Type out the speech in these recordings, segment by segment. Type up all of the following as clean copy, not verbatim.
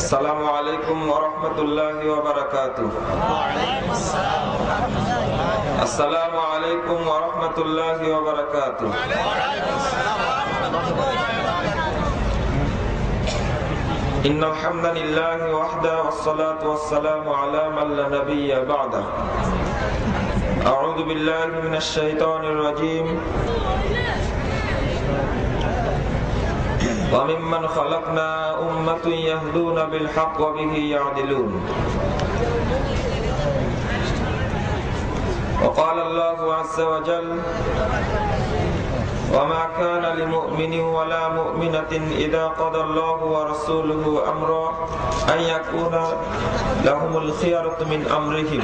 আসসালামু আলাইকুম ওয়া রাহমাতুল্লাহি ওয়া বারাকাতুহু। আসসালামু আলাইকুম ওয়া রাহমাতুল্লাহি ওয়া বারাকাতুহু। ইন্নাল হামদালিল্লাহি ওয়াহদাহু ওয়াস-সালাতু ওয়াস-সালামু আলা মান লা নাবিয়্যা বা'দাহু। আউযু বিল্লাহি মিনাশ শাইতানির রাজীম। وَمِمَّنْ خَلَقْنَا أُمَّةً يَهْدُونَ بِالْحَقِّ وَبِهِ يَعْدِلُونَ وقال الله عز وجل وما كان لمؤمن ولا مؤمنة إذا قضى الله ورسوله أمرا أن يكون لهم الخيرة من أمرهم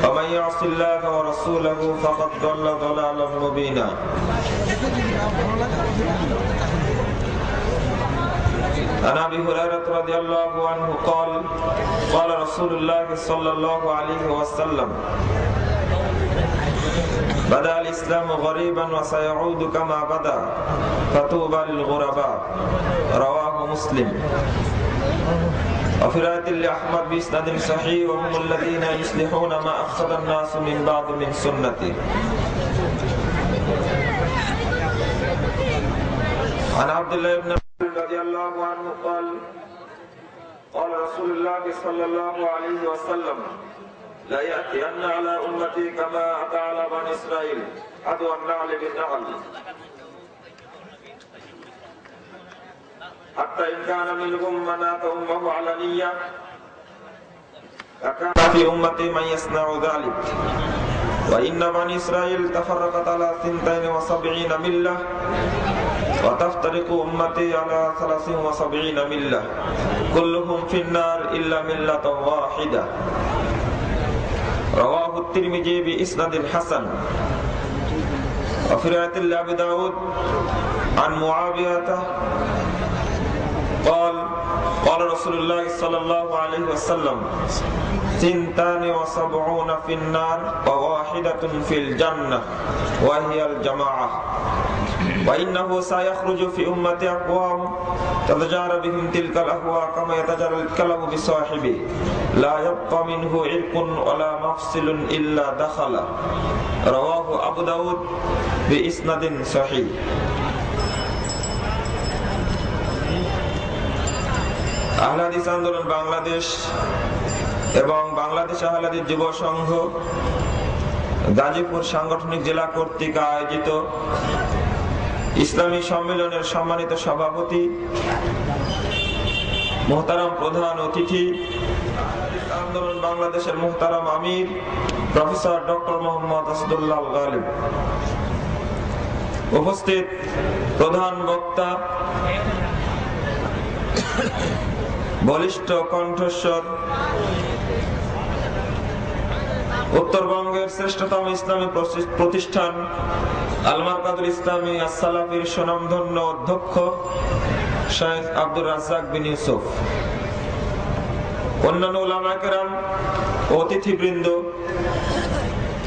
ومن يعص الله ورسوله فقد ضل ضلالا مبينا. عن أبي هريرة رضي الله عنه قال قال رسول الله صلى الله عليه وسلم بدأ الإسلام غريبا وسيعود كما بدأ فطوبى للغرباء رواه مسلم. وفي رواية لأحمد بإسناد صحيح وهم الذين يصلحون ما أفسد الناس من بعد من سنته. عن عبد الله بن رضي الله عنه قال قال رسول الله صلى الله عليه وسلم لا يأتين على أمتي كما أتى على بني إسرائيل عدو النعل بالنعل حتى إن كان منهم من أتى أمه علانية فكان في أمتي من يصنع ذلك وإن بني إسرائيل تفرقت على 72 ملة وتفترق أمتي على 73 ملة كلهم في النار إلا ملة واحدة رواه الترمذي بإسناد حسن. وفي رواية لأبي داود عن معاوية قال قال رسول الله صلى الله عليه وسلم 72 في النار وواحدة في الجنة وهي الجماعة وإنه سيخرج في أمتي أقوام تتجارى بهم تلك الأهواء كما يتجارى الكلب بصاحبه لا يبقى منه عرق ولا مفصل إلا دخل رواه أبو داود بإسناد صحيح. আহলে হাদিস আন্দোলন বাংলাদেশ এবং বাংলাদেশ আহলে হাদিস যুব সংঘ গাজীপুর সাংগঠনিক জেলা কর্তৃক আয়োজিত ইসলামী সম্মেলনের সম্মানিত সভাপতি মুহতারাম প্রধান অতিথি আন্দোলন বাংলাদেশের মুহতারাম আমির প্রফেসর ডক্টর মোহাম্মদ আসাদুল্লাহ গালিব, উপস্থিত প্রধান বক্তা বলিষ্ঠ কণ্ঠস্বর উত্তরবঙ্গের শ্রেষ্ঠতম ইসলামী প্রতিষ্ঠান আল মারকাজুল ইসলামী আস-সালাফির সুনামধন্য অধ্যক্ষ শাইখ আব্দুর রাজ্জাক বিন ইউসুফ, অন্যান্য উলামায়ে কেরাম, অতিথিবৃন্দ,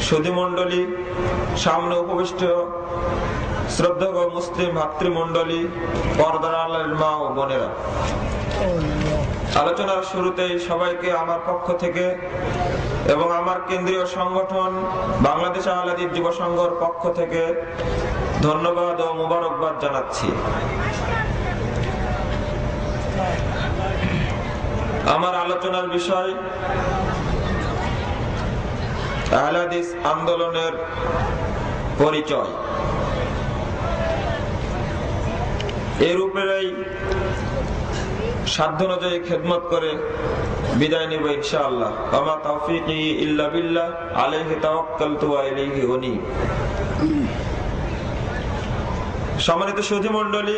সুধীমণ্ডলী, সামনে উপবিষ্ট শ্রদ্ধেয় মুসলিম ভাতৃমণ্ডলী, পর্দার আড়ালের মা ও বোনেরা, আলোচনার শুরুতেই সবাইকে আমার পক্ষ থেকে এবং আমার কেন্দ্রীয় সংগঠন বাংলাদেশ আহলে হাদিস যুব সংঘর পক্ষ থেকে ধন্যবাদ ও মুবারকবাদ জানাচ্ছি। আমার আলোচনার বিষয় আহলে হাদিস আন্দোলনের পরিচয়। এর উপরেই সাধ্য অনুযায়ী খেদমত করে বিদায় নিব ইনশাআল্লাহ। ওয়া তাওফীকি ইল্লা বিল্লাহ আলাইহি তাওয়াক্কালতু ওয়া ইলাইহি উনীব। সম্মানিত সুধী মণ্ডলী,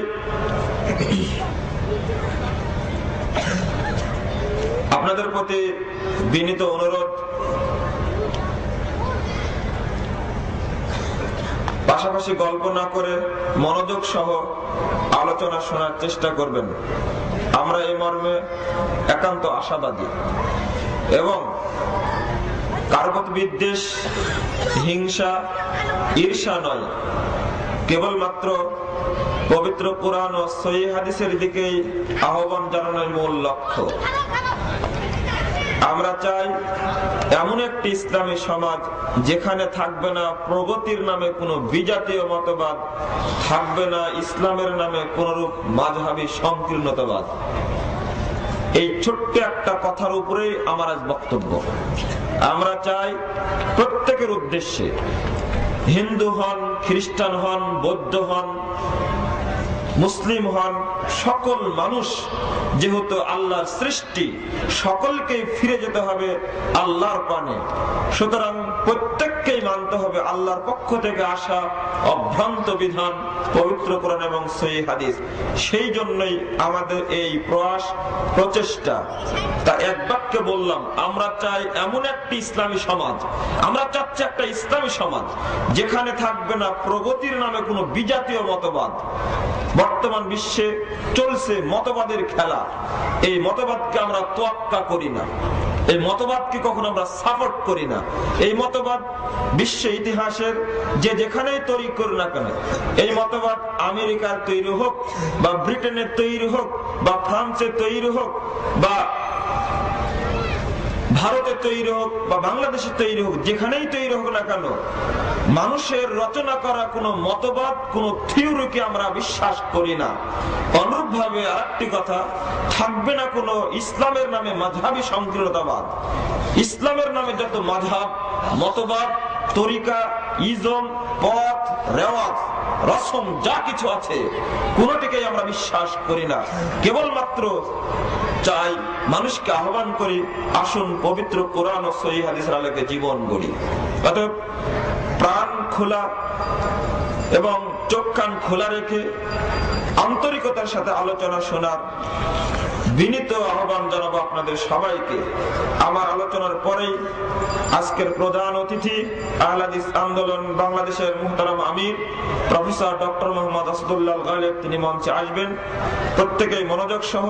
আপনাদের প্রতি বিনীত অনুরোধ, পাশাপাশি গল্প না করে মনোযোগ সহ আলোচনা শোনার চেষ্টা করবেন। আমরা এই মর্মে একান্ত আশাবাদী এবং কারো প্রতি বিদ্বেষ, হিংসা, ঈর্ষা নয়, কেবলমাত্র পবিত্র কোরআন ও সহিহ হাদিসের দিকে আহ্বান জানানোর মূল লক্ষ্য। আমরা চাই এমন একটি ইসলামী সমাজ যেখানে থাকবে না প্রগতির নামে কোনো বিজাতীয় মতবাদ, থাকবে না ইসলামের নামে কোনরূপ মাযহাবী সংকীর্ণতাবাদ। এই ছোট্ট একটা কথার উপরেই আমার আজ বক্তব্য। আমরা চাই প্রত্যেকের উদ্দেশ্যে, হিন্দু হন, খ্রিস্টান হন, বৌদ্ধ হন, মুসলিম হন, সকল মানুষ যেহেতু আল্লাহর সৃষ্টি, সকলকেই ফিরে যেতে হবে আল্লাহর পানে। সুতরাং প্রত্যেককেই মানতে হবে আল্লাহর পক্ষ থেকে আসা অভ্রান্ত বিধান, পবিত্র কোরআন এবং সহিহ হাদিস। সেই জন্যই আমাদের এই প্রয়াস, প্রচেষ্টা। তা এক বাক্যে বললাম, আমরা চাই এমন একটি ইসলামী সমাজ, আমরা চাচ্ছি একটা ইসলামী সমাজ যেখানে থাকবে না প্রগতির নামে কোনো বিজাতীয় মতবাদ। বর্তমান বিশ্বে চলছে মতবাদের খেলা। এই মতবাদকে আমরা তোয়াক্কা করি না, এই মতবাদকে কখনো আমরা সাপোর্ট করি না। এই মতবাদ বিশ্ব ইতিহাসের যে যেখানেই তৈরি করুক না কেন, এই মতবাদ আমেরিকার তৈরি হোক বা ব্রিটেনের তৈরি হোক বা ফ্রান্সের তৈরি হোক বা ভারতের তৈরি হোক বা বাংলাদেশের তৈরি হোক, যেখানেই তৈরি হোক না কেন, মানুষের রচনা করা কোনো মতবাদ, কোনো থিওরিকে আমরা বিশ্বাস করি না। অনুরূপ ভাবে আরেকটি কথা, থাকবে না কোনো ইসলামের নামে মাযহাবী সংকীর্ণতাবাদ। ইসলামের নামে যত মাযহাব, মতবাদ, তরিকা, ইজম, পথ, রেওয়াজ, রসম যা কিছু আছে, কোনটিকেই আমরা বিশ্বাস করি না। কেবলমাত্র চাই, মানুষকে আহ্বান করি, আসুন পবিত্র কোরআন ও সহিহ হাদিসের আলোকে জীবন গড়ি। অতএব প্রাণ খোলা এবং চোখ কান খোলা রেখে আন্তরিকতার সাথে আলোচনা শোনার বিনীত আহ্বান জানাবো আপনাদের সবাইকে। আমার আলোচনার পরেই আজকের প্রধান অতিথি আহলে হাদিস আন্দোলন বাংলাদেশের মুহতারাম আমির প্রফেসর ডক্টর মোহাম্মদ আসাদুল্লাহ গালিব তিনি মঞ্চে আসবেন। প্রত্যেকেই মনোযোগ সহ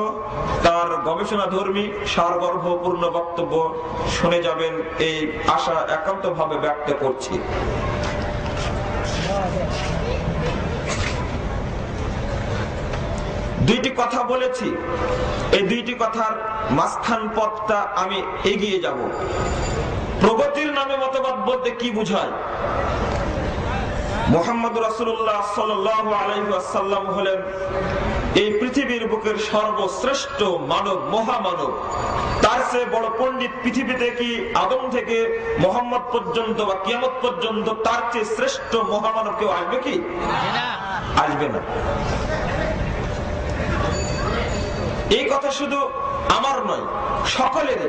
তার গবেষণাধর্মী সারগর্ভপূর্ণ বক্তব্য শুনে যাবেন, এই আশা একান্তভাবে ব্যক্ত করছি। দুইটি কথা বলেছি, এই দুইটি কথার মাঝখান পথটা আমি এগিয়ে যাব। প্রগতির নামে মতবাদ বলতে কি বুঝায়? মুহাম্মদ রাসূলুল্লাহ সাল্লাল্লাহু আলাইহি ওয়াসাল্লাম হলেন এই পৃথিবীর বুকের সর্বশ্রেষ্ঠ মানব, মহামানব। তার চেয়ে বড় পণ্ডিত পৃথিবীতে কি আদম থেকে মুহাম্মদ পর্যন্ত বা কিয়ামত পর্যন্ত তার চেয়ে শ্রেষ্ঠ মহামানব কেউ আসবে কি? আসবে না। এই কথা শুধু আমার নয়, সকলের।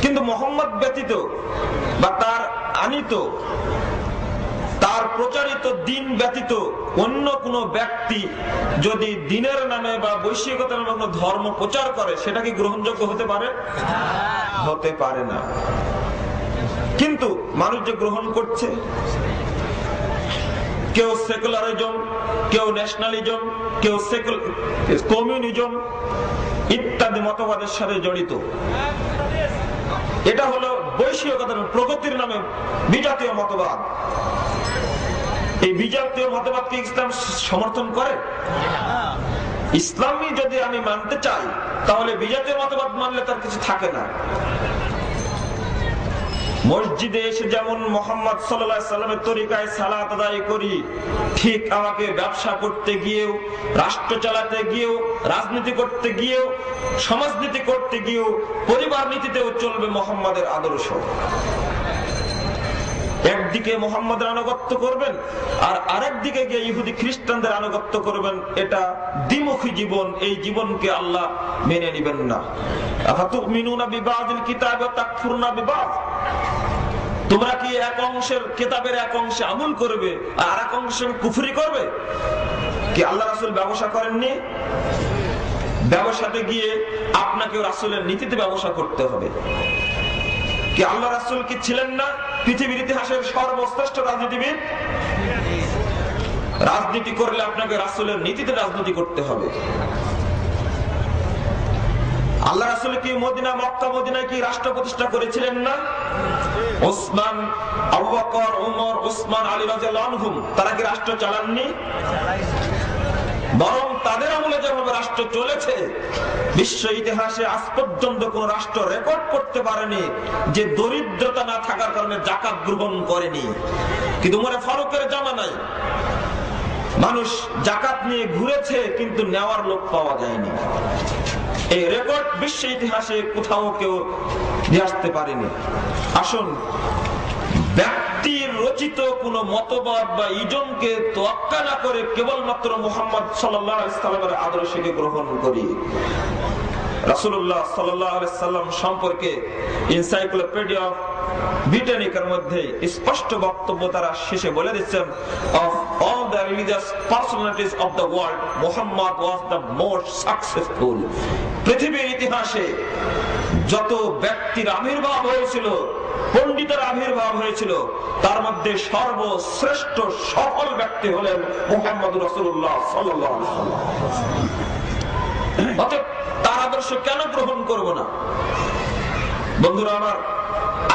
কিন্তু মুহাম্মদ ব্যতীত বা তার আনিত, তার প্রচারিত দিন ব্যতীত অন্য কোন ব্যক্তি যদি দিনের নামে বা বৈশ্বিকতার নামে কোনো ধর্ম প্রচার করে, সেটা কি গ্রহণযোগ্য হতে পারে? হতে পারে না। কিন্তু মানুষ যে গ্রহণ করছে, কেউ সেকুলারিজম, কেউ ন্যাশনালিজম, কেউ কমিউনিজম ইত্যাদি মতবাদের সাথে জড়িত। এটা হলো বৈশ্বিকতার প্রগতির নামে বিজাতীয় মতবাদ। এই বিজাতীয় মতবাদকে ইসলাম সমর্থন করে? ইসলামই যদি আমি মানতে চাই, তাহলে বিজাতীয় মতবাদ মানলে তার কিছু থাকে না। মসজিদে এসে যেমন মুহাম্মদ সাল্লাল্লাহু আলাইহি সাল্লামের তরিকায় সালাত আদায় করি, ঠিক আমাকে ব্যবসা করতে গিয়েও, রাষ্ট্র চালাতে গিয়েও, রাজনীতি করতে গিয়েও, সমাজনীতি করতে গিয়েও, পরিবার নীতিতেও চলবে মুহাম্মাদের আদর্শ। একদিকে মুহাম্মাদের আনুগত্য করবেন আর আরেকদিকে গিয়ে ইহুদি খ্রিস্টানদের আনুগত্য করবেন। এটা দ্বিমুখী জীবন, এই জীবনকে আল্লাহ মেনে নেবেন না। আফাতুমিনুনা বিবাযিল কিতাবি ওয়া তাকফুরুনা বিবায, তোমরা কি এক অংশের কিতাবের এক অংশে আমল করবে আর আরেক অংশে কুফরি করবে? কি আল্লাহ রাসূল ব্যবসা করেননি? ব্যবসাতে গিয়ে আপনাকে রাসূলের নীতিতে ব্যবসা করতে হবে। কি আল্লাহ রাসূল কি ছিলেন না পৃথিবীর ইতিহাসের সর্বশ্রেষ্ঠ রাজনীতিবিদ? রাজনীতি করলে আপনাকে রাসূলের নীতিতে রাজনীতি করতে হবে। আল্লাহ রাসূল কি মদিনা, মক্কা মদিনায় কি রাষ্ট্র প্রতিষ্ঠা করেছিলেন না? ওসমান, আবু বকর, ওমর, ওসমান, আলী রাদিয়াল্লাহু আনহুম তারা কি রাষ্ট্র চালাননি? তাদের আমলে যেভাবে রাষ্ট্র চলেছে, বিশ্ব ইতিহাসে আজ পর্যন্ত কোন রাষ্ট্র রেকর্ড করতে পারেনি যে দরিদ্রতা না থাকার কারণে যাকাত গ্রহণ করেনি। কিন্তু উমরে ফারুকের জামানায় মানুষ যাকাত নিয়ে ঘুরেছে, কিন্তু নেওয়ার লোক পাওয়া যায়নি। এই রেকর্ড বিশ্ব ইতিহাসে কোথাও কেউ দিয়ে আসতে পারেনি। আসুন, ব্যক্তির রচিত কোন মতবাদ বা ইজমকে তোয়াক্কা না করে কেবলমাত্র মুহাম্মদ সাল্লাল্লাহু আলাইহি সাল্লামের আদর্শকে গ্রহণ করি। রাসূলুল্লাহ সাল্লাল্লাহু আলাইহি সাল্লাম সম্পর্কে এনসাইক্লোপিডিয়া ব্রিটানিকার মধ্যে স্পষ্ট বক্তব্য তারা শেষে বলে দিচ্ছেন, of all the religious personalities of the world, Muhammad was the most successful. পৃথিবীর ইতিহাসে যত ব্যক্তির আবির্ভাব হয়েছিল, পণ্ডিতের আবির্ভাব হয়েছিল, তার মধ্যে সর্বশ্রেষ্ঠ সফল ব্যক্তি হলেন মুহাম্মদ রাসূলুল্লাহ সাল্লাল্লাহু আলাইহি ওয়াসাল্লাম। অতএব তার আদর্শ কেন গ্রহণ করব না? বন্ধুরা আমার,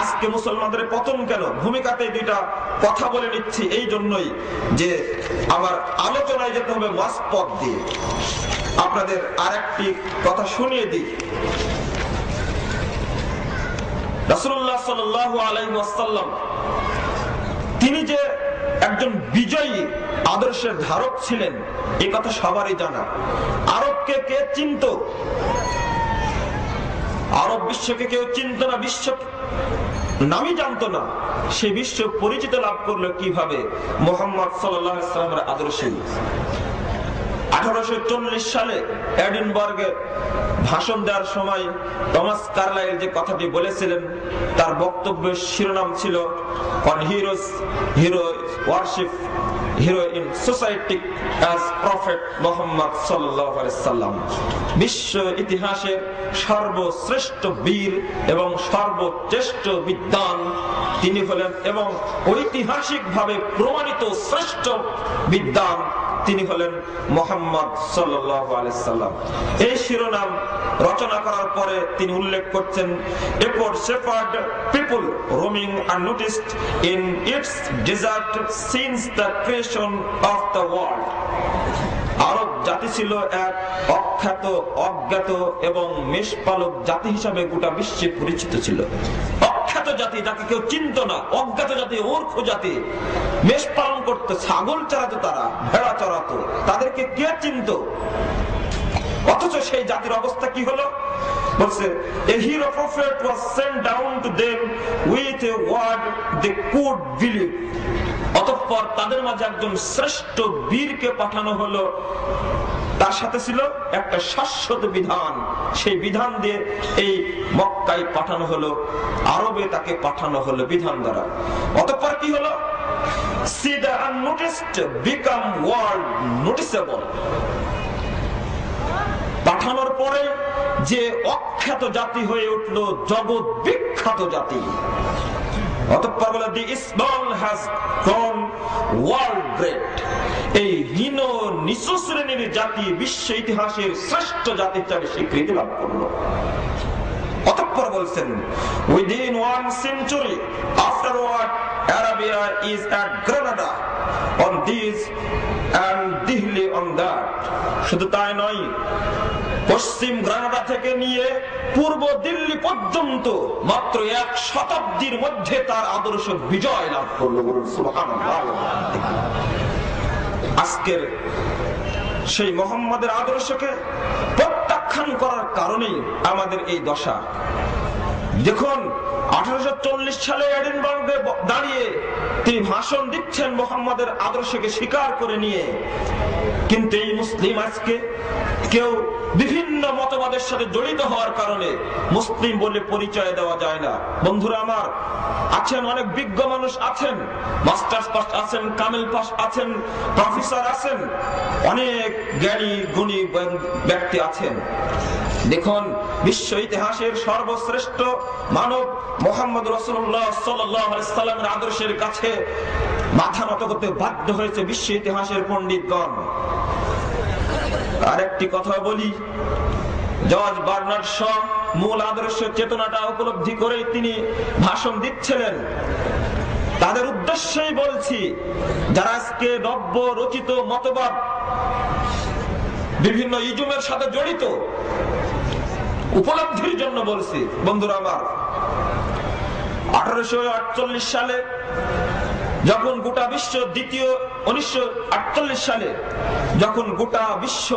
আজকে মুসলমানদের পতন কেন? ভূমিকাতে দুইটা কথা বলে নিচ্ছি এই জন্যই যে আমার আলোচনায় যেতে হবে মাঝপথ দিয়ে। আপনাদের আরেকটি কথা শুনিয়ে দিই। রাসূলুল্লাহ সাল্লাল্লাহু আলাইহি ওয়াসাল্লাম তিনি যে একজন বিজয়ী আদর্শের ধারক ছিলেন, এই কথা সবারই জানা। আরবকে কে চিনত? আরব বিশ্বকে কেউ চিনত না, বিশ্ব নামই জানতো না। সে বিশ্ব পরিচিত লাভ করলো কিভাবে? মুহাম্মদ সাল্লাল্লাহু আলাইহি ওয়াসাল্লামের আদর্শে। 1840 সালে এডিনবার্গে ভাষণ দেওয়ার সময় টমাস কার্লাইল যে কথাটি বলেছিলেন, তার বক্তব্যের শিরোনাম ছিল on heroes hero warship hero in society as prophet Muhammad সাল্লাল্লাহু আলাইহি সাল্লাম। বিশ্ব ইতিহাসের সর্বশ্রেষ্ঠ বীর এবং সর্বশ্রেষ্ঠ বিদ্বান তিনি হলেন, এবং ঐতিহাসিকভাবে প্রমাণিত শ্রেষ্ঠ বিদ্বান তিনি হলেন মুহাম্মদ সাল্লাল্লাহু আলাইহি সাল্লাম। এই শিরোনাম রচনা করার পরে তিনি উল্লেখ করছেন, a poor shepherd people roaming unnoticed in its desert since the creation of the world. আরব জাতি ছিল এক অখ্যাত, অজ্ঞাত এবং মেষপালক জাতি হিসাবে গোটা বিশ্বে পরিচিত ছিল। অখ্যাত জাতি, যাকে কেউ চিনত না, অজ্ঞাত জাতি, মূর্খ জাতি। মেষ পালন করতো, ছাগল চড়াতো, তারা ভেড়া চড়াতো, তাদেরকে কে চিনত? অথচ সেই জাতির অবস্থা কি হলো? বলছে, a hero prophet was sent down to them with a word they could believe. অতঃপর তাদের মাঝে একজন শ্রেষ্ঠ বীরকে পাঠানো হলো, তার সাথে ছিল একটা শাশ্বত বিধান। সেই বিধান দিয়ে এই মক্কায় পাঠানো হলো, আরবে তাকে পাঠানো হলো বিধান দ্বারা। অতঃপর কি হলো? See the unnoticed become world noticeable. পাঠানোর পরে যে অখ্যাত জাতি হয়ে উঠলো জগৎ বিখ্যাত জাতি। অতঃপর বলে, the small has grown world great. এই হীন নিচু শ্রেণীর জাতি বিশ্ব ইতিহাসের শ্রেষ্ঠ জাতি হিসেবে স্বীকৃতি লাভ করলো। অতঃপর বলছেন, within 1 century afterward Arabia is at Granada on this and Delhi on that. শুধু তাই নয়, পশ্চিম গ্রানাডা থেকে নিয়ে পূর্ব দিল্লি পর্যন্ত মাত্র 1 শতাব্দীর মধ্যে তার আদর্শ বিজয় লাভ করলো। সুবহানাল্লাহ। আজকের সেই মুহাম্মাদের আদর্শকে প্রত্যাখ্যান করার কারণেই আমাদের এই দশা। দেখুন, 1840 সালে এডিনবার্গে দাঁড়িয়ে তিনি ভাষণ দিচ্ছেন মুহাম্মাদের আদর্শকে স্বীকার করে নিয়ে, কিন্তু এই মুসলিম আজকে কেউ বিভিন্ন মতবাদের সাথে জড়িত হওয়ার কারণে মুসলিম বলে পরিচয় দেওয়া যায় না। বন্ধুরা আমার, আছেন অনেক বিজ্ঞ মানুষ, আছেন মাস্টার্স পাস আছেন, কামেল পাস আছেন, প্রফেসর আছেন, অনেক জ্ঞানী গুণী ব্যক্তি আছেন। দেখুন, বিশ্ব ইতিহাসের সর্বশ্রেষ্ঠ মানব মুহাম্মদ রাসূলুল্লাহ সাল্লাল্লাহু আলাইহি সাল্লামের আদর্শের কাছে মাথা নত করতে বাধ্য হয়েছে বিশ্ব ইতিহাসের পণ্ডিতগণ। আরেকটি কথা বলি, জর্জ বার্নার্ড শ মূল আদর্শ চেতনাটা উপলব্ধি করে তিনি ভাষণ দিচ্ছিলেন। তাদের উদ্দেশ্যেই বলছি, যারা আজকে নব্য রচিত মতবাদ বিভিন্ন ইজুমের সাথে জড়িত, উপলব্ধির জন্য বলছি বন্ধুরা আমার। 1848 সালে যখন গোটা বিশ্ব 1948 সালে যখন গোটা বিশ্ব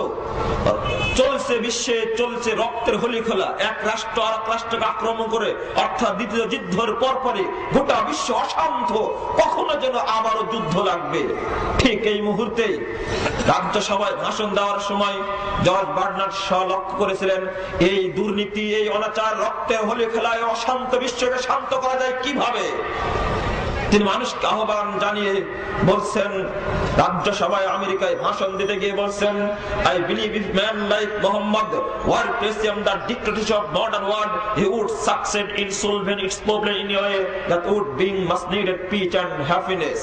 বিশ্বে চলছে রক্তের হোলি খেলা, এক রাষ্ট্র আর এক রাষ্ট্রকে আক্রমণ করে, অর্থাৎ দ্বিতীয় যুদ্ধের পরপরই গোটা বিশ্ব অশান্ত, কখনো যেন আবারও যুদ্ধ লাগবে। ঠিক এই মুহূর্তেই রাজ্যসভায় ভাষণ দেওয়ার সময় জর্জ বার্নার্ড শ লক্ষ্য করেছিলেন এই দুর্নীতি, এই অনাচার, রক্তের হোলি খেলায় অশান্ত বিশ্বকে শান্ত করা যায় কিভাবে। তিনি মানুষকে আহ্বান জানিয়ে বলছেন, রাজ্যসভায় আমেরিকায় ভাষণ দিতে গিয়ে বলছেন, I believe if man like Muhammad were to assume the dictatorship of modern world, he would succeed in solving its problem in a way that would bring much needed peace and happiness.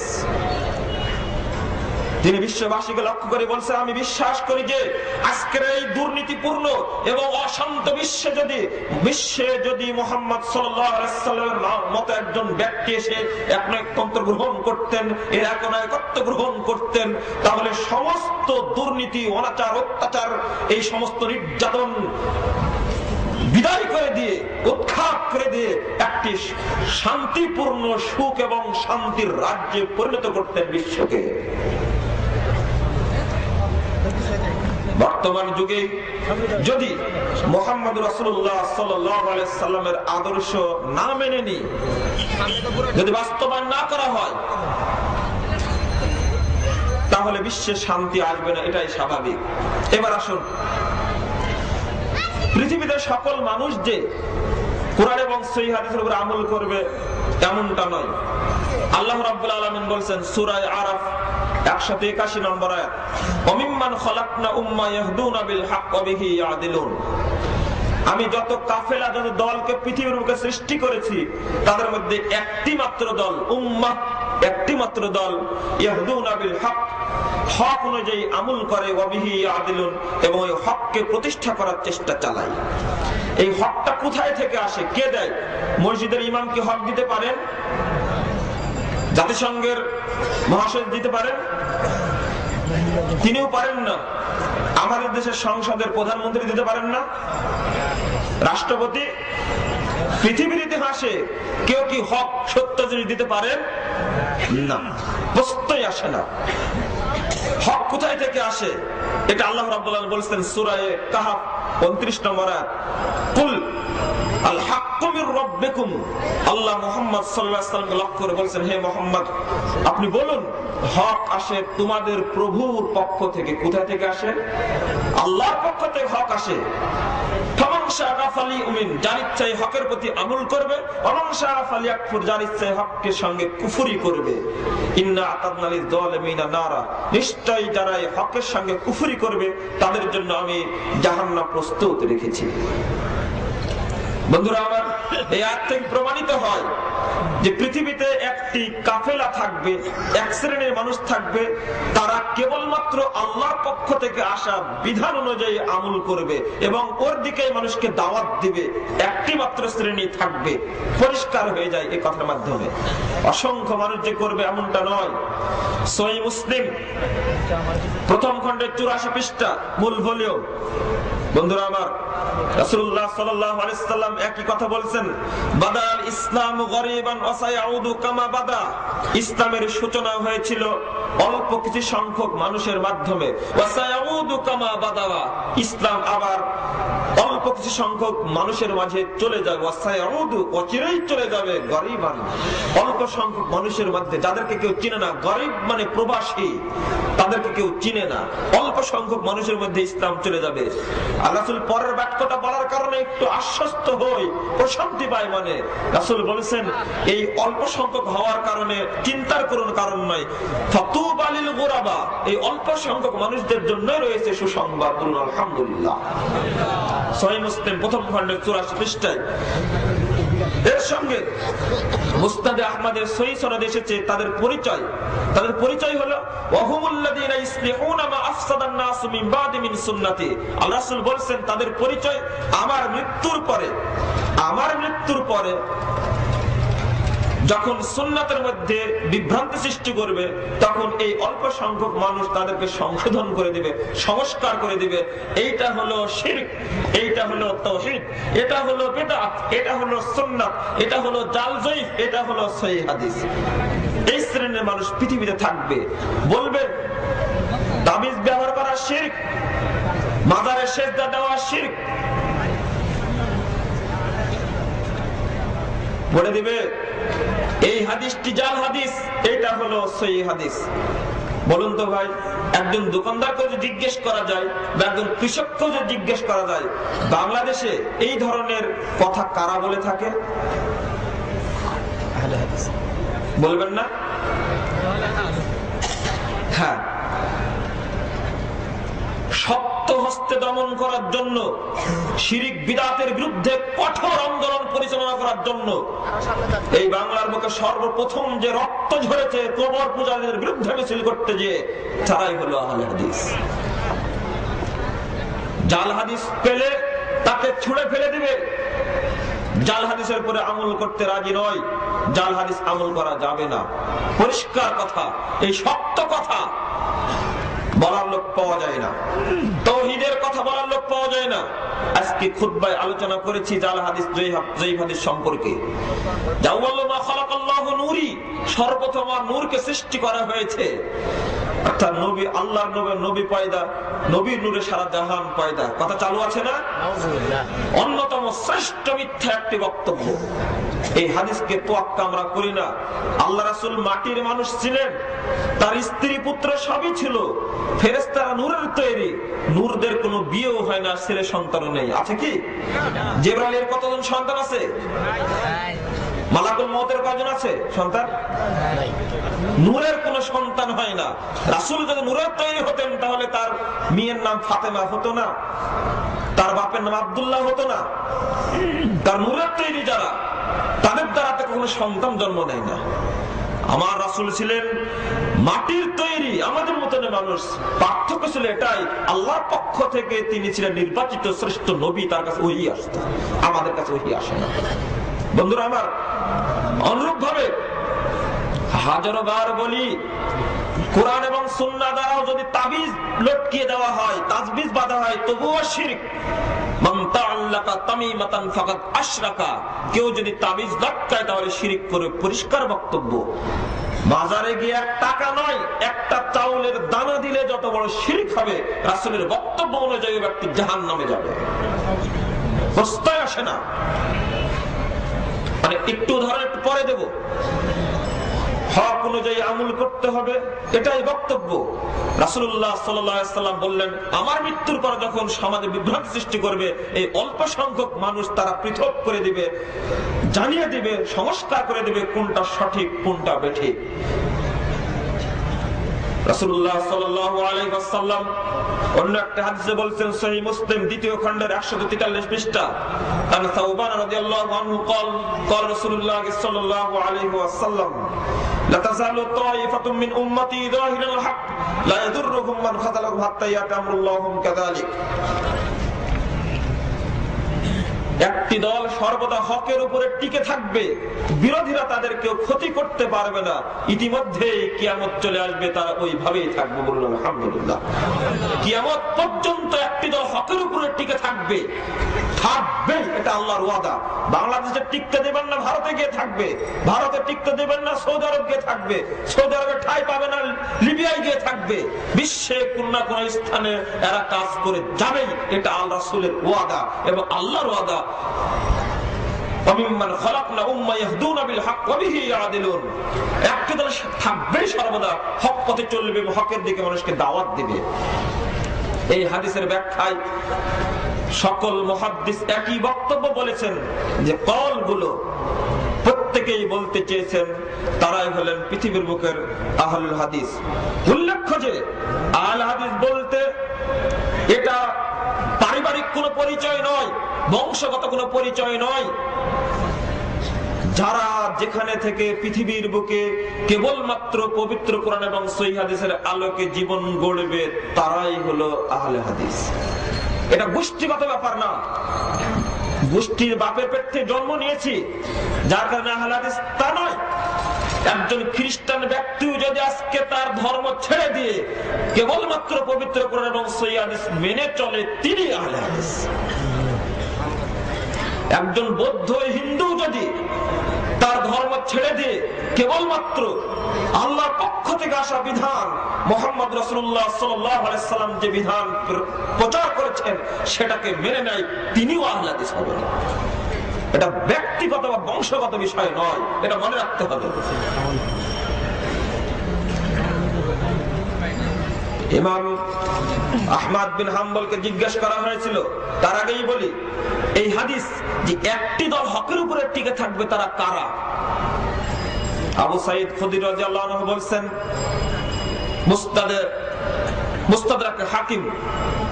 তিনি বিশ্ববাসীকে লক্ষ্য করে বলছেন, আমি বিশ্বাস করি যে আজকের এই দুর্নীতিপূর্ণ এবং অশান্ত বিশ্বে যদি মুহাম্মদ সাল্লাল্লাহু আলাইহি ওয়াসাল্লামের মতো একজন ব্যক্তি এসে একনায়কতন্ত্র গ্রহণ করতেন, এর একনায়কত্ব গ্রহণ করতেন, তাহলে সমস্ত দুর্নীতি, অনাচার, অত্যাচার, এই সমস্ত নির্যাতন বিদায় করে দিয়ে, উৎখাত করে দিয়ে একটি শান্তিপূর্ণ সুখ এবং শান্তির রাজ্যে পরিণত করতেন বিশ্বকে। বর্তমান যুগে যদি মুহাম্মদ রাসূলুল্লাহ সাল্লাল্লাহু আলাইহি সাল্লামের আদর্শ না মেনে নি, যদি বাস্তবায়ন না করা হয়, তাহলে বিশ্বে শান্তি আসবে না, এটাই স্বাভাবিক। এবার আসুন, পৃথিবীতে সকল মানুষ যে কোরআন এবং সহিহ হাদিসের উপর আমল করবে এমনটা নয়। আল্লাহ রাব্বুল আলামিন বলেন সূরা আরাফ 181 নম্বর আয়াত, ওমিম্মান খলাকনা উম্মা ইয়াহদুনা বিল হক ওয়া বিহি ইয়াদিলুন। আমি যত কাফেলা, যত দলকে পৃথিবীর বুকে সৃষ্টি করেছি, তাদের মধ্যে একটি মাত্র দল, উম্মাহ, একটি মাত্র দল, ইয়াহদুনা বিল হক, হক অনুযায়ী আমল করে, ওয়া বিহি ইয়াদিলুন, এবং এই হককে প্রতিষ্ঠা করার চেষ্টা চালায়। এই হকটা কোথায় থেকে আসে, কে দেয়? মসজিদের ইমাম কি হক দিতে পারেন? জাতিসংঘের মহাসচিব দিতে পারেন? তিনিও পারেন না। আমাদের দেশের সংসদের প্রধানমন্ত্রী দিতে পারেন না? রাষ্ট্রপতি? পৃথিবীর ইতিহাসে কেউ কি হক, সত্য জিনিস দিতে পারেন না? প্রশ্নই আসে না। হক কোথায় থেকে আসে? এটা আল্লাহ রাব্বুল আলামিন বলেছেন সূরা কাহফ 29 নম্বর আয়াত, কুল আল হাক্কু মির রাব্বিকুম। আল্লাহ মুহাম্মদ সাল্লাল্লাহু আলাইহি ওয়াসাল্লামকে লক্ষ্য করে বলেন, হে মুহাম্মদ, আপনি বলুন হক আসে তোমাদের প্রভুর পক্ষ থেকে। কোথা থেকে আসে? আল্লাহর পক্ষ থেকে হক আসে। ফামান শাআ ফালিউমিন, যার ইচ্ছায় হকের প্রতি আমল করবে, ওয়ামান শাআ ফালিয়াকফুর, যার ইচ্ছায় হকের সঙ্গে কুফরি করবে। ইন্না আতাদনা লিয-যালিমিনা নারা, নিশ্চয়ই যারা হকের সঙ্গে কুফরি করবে তাদের জন্য আমি জাহান্নাম প্রস্তুত রেখেছি। বন্ধুরা আমার, এই আয়াত থেকে প্রমাণিত হয় যে পৃথিবীতে একটি কাফেলা থাকবে, এক শ্রেণীর মানুষ থাকবে, তারা কেবলমাত্র আল্লাহর পক্ষ থেকে আসা বিধান অনুযায়ী আমল করবে এবং ওর দিকে মানুষকে দাওয়াত দিবে। একটি মাত্র শ্রেণী থাকবে। পরিষ্কার হয়ে যায় এই কথার মাধ্যমে। অসংখ্য মানুষ যে করবে এমনটা নয়। সহিহ মুসলিম প্রথম খণ্ডের 84 পৃষ্ঠা, মূল ভলিউম। বন্ধুরা আমার, রাসূলুল্লাহ সাল্লাল্লাহু আলাইহি সাল্লাম একই কথা বলেন, বাদাল ইসলামু গরীবান ওয়া সায়াউদু কামা বাদা। ইসলামের সূচনা হয়েছিল অল্প কিছু সংখ্যক মানুষের মাধ্যমে, ওয়া সায়াউদু কামা বাদা, ইসলাম আবার অল্প কিছু সংখ্যক মানুষের মাঝে চলে যাবে, ওয়া সায়াউদু, অচিরেই চলে যাবে, গরীবান, অল্প সংখ্যক মানুষের মধ্যে, যাদেরকে কেউ চিনে না। গরীব মানে প্রবাসী, তাদেরকে কেউ চিনে না। অল্প সংখ্যক মানুষের মধ্যে ইসলাম চলে যাবে। রাসূল পরের বাক্যটা বলার কারণে একটু আশ্বস্ত হই, প্রশান্তি পাই। মানে রাসূল বলেছেন এই অল্প সংখ্যক হওয়ার কারণে চিন্তার কোনো কারণ নাই। ফাতুবা লিল গুরাবা, এই অল্প সংখ্যক মানুষদের জন্য রয়েছে সুসংবাদ। আলহামদুলিল্লাহ। সহিহ মুসলিম প্রথম খণ্ডের 84 পৃষ্ঠায়। এর সঙ্গে মুসনাদে আহমদের সহিহ সনদে এসেছে তাদের পরিচয় হলো ওয়াহুমুল্লাযীনা ইসলিহুনা মা আফসাদান নাস মিন বাদি মিন সুন্নতি। আল্লাহ রাসূল বলেন তাদের পরিচয় আমার মৃত্যুর পরে যখন সুন্নাতের মধ্যে বিভ্রান্তি সৃষ্টি করবে, তখন এই অল্প সংখ্যক মানুষ তাদেরকে সংশোধন করে দিবে, সংস্কার করে দিবে। এইটা হলো শিরক, এইটা হলো তাওহীদ, এটা হলো বিদআত, এটা হলো সুন্নাত, এটা হলো জাল জয়ীফ, এটা হলো সহিহ হাদিস। এই শ্রেণীর মানুষ পৃথিবীতে থাকবে, বলবে তাবিজ ব্যবহার করা শিরক, মাজারে সেজদা দেওয়া শিরক। বলে দিবে এই হাদিসটি জাল হাদিস, এটা হলো সহিহ হাদিস। বলুন তো ভাই, একজন দোকানদারকে যদি জিজ্ঞেস করা যায় বা একজন কৃষককে যদি জিজ্ঞেস করা যায়, বাংলাদেশে এই ধরনের কথা কারা বলে থাকে? বলবেন না? হ্যাঁ, শক্ত হস্তে দমন করার জন্য, শিরিক বিদআতের বিরুদ্ধে কঠোর আন্দোলন পরিচালনা করার জন্য এই বাংলার বুকে সর্বপ্রথম যে রক্ত ঝরেছে কবর পূজারীদের বিরুদ্ধে মিছিল করতে গিয়ে, তারাই হলো আহলে হাদিস। জাল হাদিস পেলে তাকে ছুঁড়ে ফেলে দিবে। জাল হাদিসের উপরে আমল করতে রাজি নয়, জাল হাদিস আমল করা যাবে না। পরিষ্কার কথা, এই শক্ত কথা বলার লোক পাওয়া যায় না, তাওহীদের কথা বলার লোক পাওয়া যায় না। আজকে খুতবায় আলোচনা করেছি জাল হাদিস, জয়ীফ হাদিস সম্পর্কে। জাওয়াল্লু মা খালাকাল্লাহু নূরি, সর্বপ্রথম নূরকে সৃষ্টি করা হয়েছে, অর্থাৎ নবী, আল্লাহর নবী পয়দা, নবীর নূরে সারা জাহান পয়দা। কথা চালু আছে না? অন্যতম শ্রেষ্ঠ মিথ্যা একটি বক্তব্য। এই হাদিসকে তোয়াক্কা আমরা করি না। আল্লাহ রাসূল মাটির মানুষ ছিলেন, তার স্ত্রী পুত্র সবই ছিল, ফেরেশতারা নূরের তৈরি, নূরদের কোনো বিয়েও হয় না, ছেলে সন্তানও নেই। আছে কি? জিবরাইলের কতজন সন্তান আছে? মালাকুল মউতের কয়জন আছে সন্তান? নূরের কোন সন্তান হয় না। রাসূল যদি নূরের তৈরি হতেন, তাহলে তার মেয়ের নাম ফাতেমা হতো না, তার বাপের নাম আব্দুল্লাহ হতো না। তার নূরের তৈরি যারা, তাদের দ্বারা তো কোনো সন্তান জন্ম নেয় না। আমার রাসূল ছিলেন মাটির তৈরি, আমাদের মতন মানুষ। পার্থক্য ছিল এটাই, আল্লাহর পক্ষ থেকে তিনি ছিলেন নির্বাচিত শ্রেষ্ঠ নবী, তার কাছে ওহী আসতো, আমাদের কাছে ওহী আসে না। বন্ধুরা আমার, অনুরূপ ভাবে হাজারো বার বলি, কোরআন এবং সুন্নাহ দ্বারাও যদি তাবিজ লটকিয়ে দেওয়া হয়, তাজবিজ বাঁধা হয়, তবুও শিরক। মান তাআল্লাকা তামিমাতান ফাকাদ আশরাকা, কেউ যদি তাবিজ লটকায় তাহলে শিরক করে। পরিষ্কার বক্তব্য। বাজারে গিয়ে এক টাকা নয়, একটা চাউলের দানা দিলে যত বড় শিরক হবে, রাসূলের বক্তব্য অনুযায়ী ব্যক্তি জাহান্নামে যাবে, প্রশ্নই আসে না। মানে একটু উদাহরণ একটু পরে দেব। হক অনুযায়ী আমল করতে হবে, এটাই বক্তব্য। রাসূলুল্লাহ সাল্লাল্লাহু আলাইহি ওয়াসাল্লাম বললেন, আমার মৃত্যুর পর যখন সমাজে বিভ্রান্তি সৃষ্টি করবে, এই অল্প সংখ্যক মানুষ তারা পৃথক করে দিবে, জানিয়ে দিবে, সংস্কার করে দিবে কোনটা সঠিক কোনটা বেঠিক। রাসূলুল্লাহ সাল্লাল্লাহু আলাইহি ওয়াসাল্লাম অন্য একটা হাদিসে বলছেন, সহিহ মুসলিম দ্বিতীয় খণ্ডের 143 পৃষ্ঠা, আন সাওবান রাদিয়াল্লাহু আনহু قال قال رسول الله صلى الله عليه وسلم لا تزال طائفة من أمتي ظاهر الحق لا يضرهم من خذلهم حتى يأتي أمر الله كذلك। একটি দল সর্বদা হকের উপরে টিকে থাকবে, বিরোধীরা তাদের কেউ ক্ষতি করতে পারবে না। ইতিমধ্যেই কিয়ামত চলে আসবে, তারা ওইভাবেই থাকবে। বলুন আলহামদুলিল্লাহ। কিয়ামত পর্যন্ত একটি দল হকের উপরে টিকে থাকবে, থাকবে, এটা আল্লাহর ওয়াদা। বাংলাদেশে টিকতে দেবেন না, ভারতে গিয়ে থাকবে। ভারতে টিকতে দেবেন না, সৌদি আরব গিয়ে থাকবে। সৌদি আরবে ঠাঁই পাবে না, লিবিয়ায় গিয়ে থাকবে। বিশ্বে কোন না কোন স্থানে এরা কাজ করে যাবেই, এটা আল্লাহ রাসূলের ওয়াদা এবং আল্লাহর ওয়াদা। وممن خلقنا أمة يهدون بالحق وبه يعدلون। একটি দল থাকবে সর্বদা হক পথে চলবে, হকের দিকে মানুষকে দাওয়াত দিবে। এই হাদিসের ব্যাখ্যায় সকল মুহাদ্দিস একই বক্তব্য বলেছেন যে কওলগুলো প্রত্যেকেই বলতে চেয়েছেন তারাই হলেন পৃথিবীর বুকের আহলুল হাদিস। উল্লেখ্য যে আহলে হাদিস বলতে এটা পারিবারিক কোনো পরিচয় নয়, বংশগত কোনো পরিচয় নয়। যারা যেখানে থেকে পৃথিবীর বুকে কেবলমাত্র পবিত্র কোরআন এবং সহিহ হাদিসের আলোকে জীবন গড়বে, তারাই হলো আহলে হাদিস। এটা গোষ্ঠীগত ব্যাপার না। গোষ্ঠীর বাপের পেট থেকে জন্ম নিয়েছি যার কারণে আহলে হাদিস তা নয়। একজন খ্রিস্টান ব্যক্তিও যদি আজকে তার ধর্ম ছেড়ে দিয়ে কেবলমাত্র পবিত্র কোরআন এবং সহিহ হাদিস মেনে চলে, তিনি আহলে হাদিস। একজন বৌদ্ধ হিন্দু যদি তার ধর্ম ছেড়ে দিয়ে কেবলমাত্র আল্লাহর পক্ষ থেকে আসা বিধান, মুহাম্মদ রাসূলুল্লাহ সাল্লাল্লাহু আলাইহি সাল্লাম যে বিধান প্রচার করেছেন সেটাকে মেনে নেয়, তিনিও আহলে হাদিস হবেন। এটা ব্যক্তিগত বা বংশগত বিষয় নয়, এটা মনে রাখতে হবে। ইমাম আহমদ বিন হাম্বলকে জিজ্ঞেস করা হয়েছিল, তার আগেই বলি, এই হাদিস যে একটি দল হকের উপরে টিকে থাকবে তারা কারা? আবু সাঈদ খুদরি রাদিয়াল্লাহু আনহু বলেন, মুস্তাদরাক হাকিম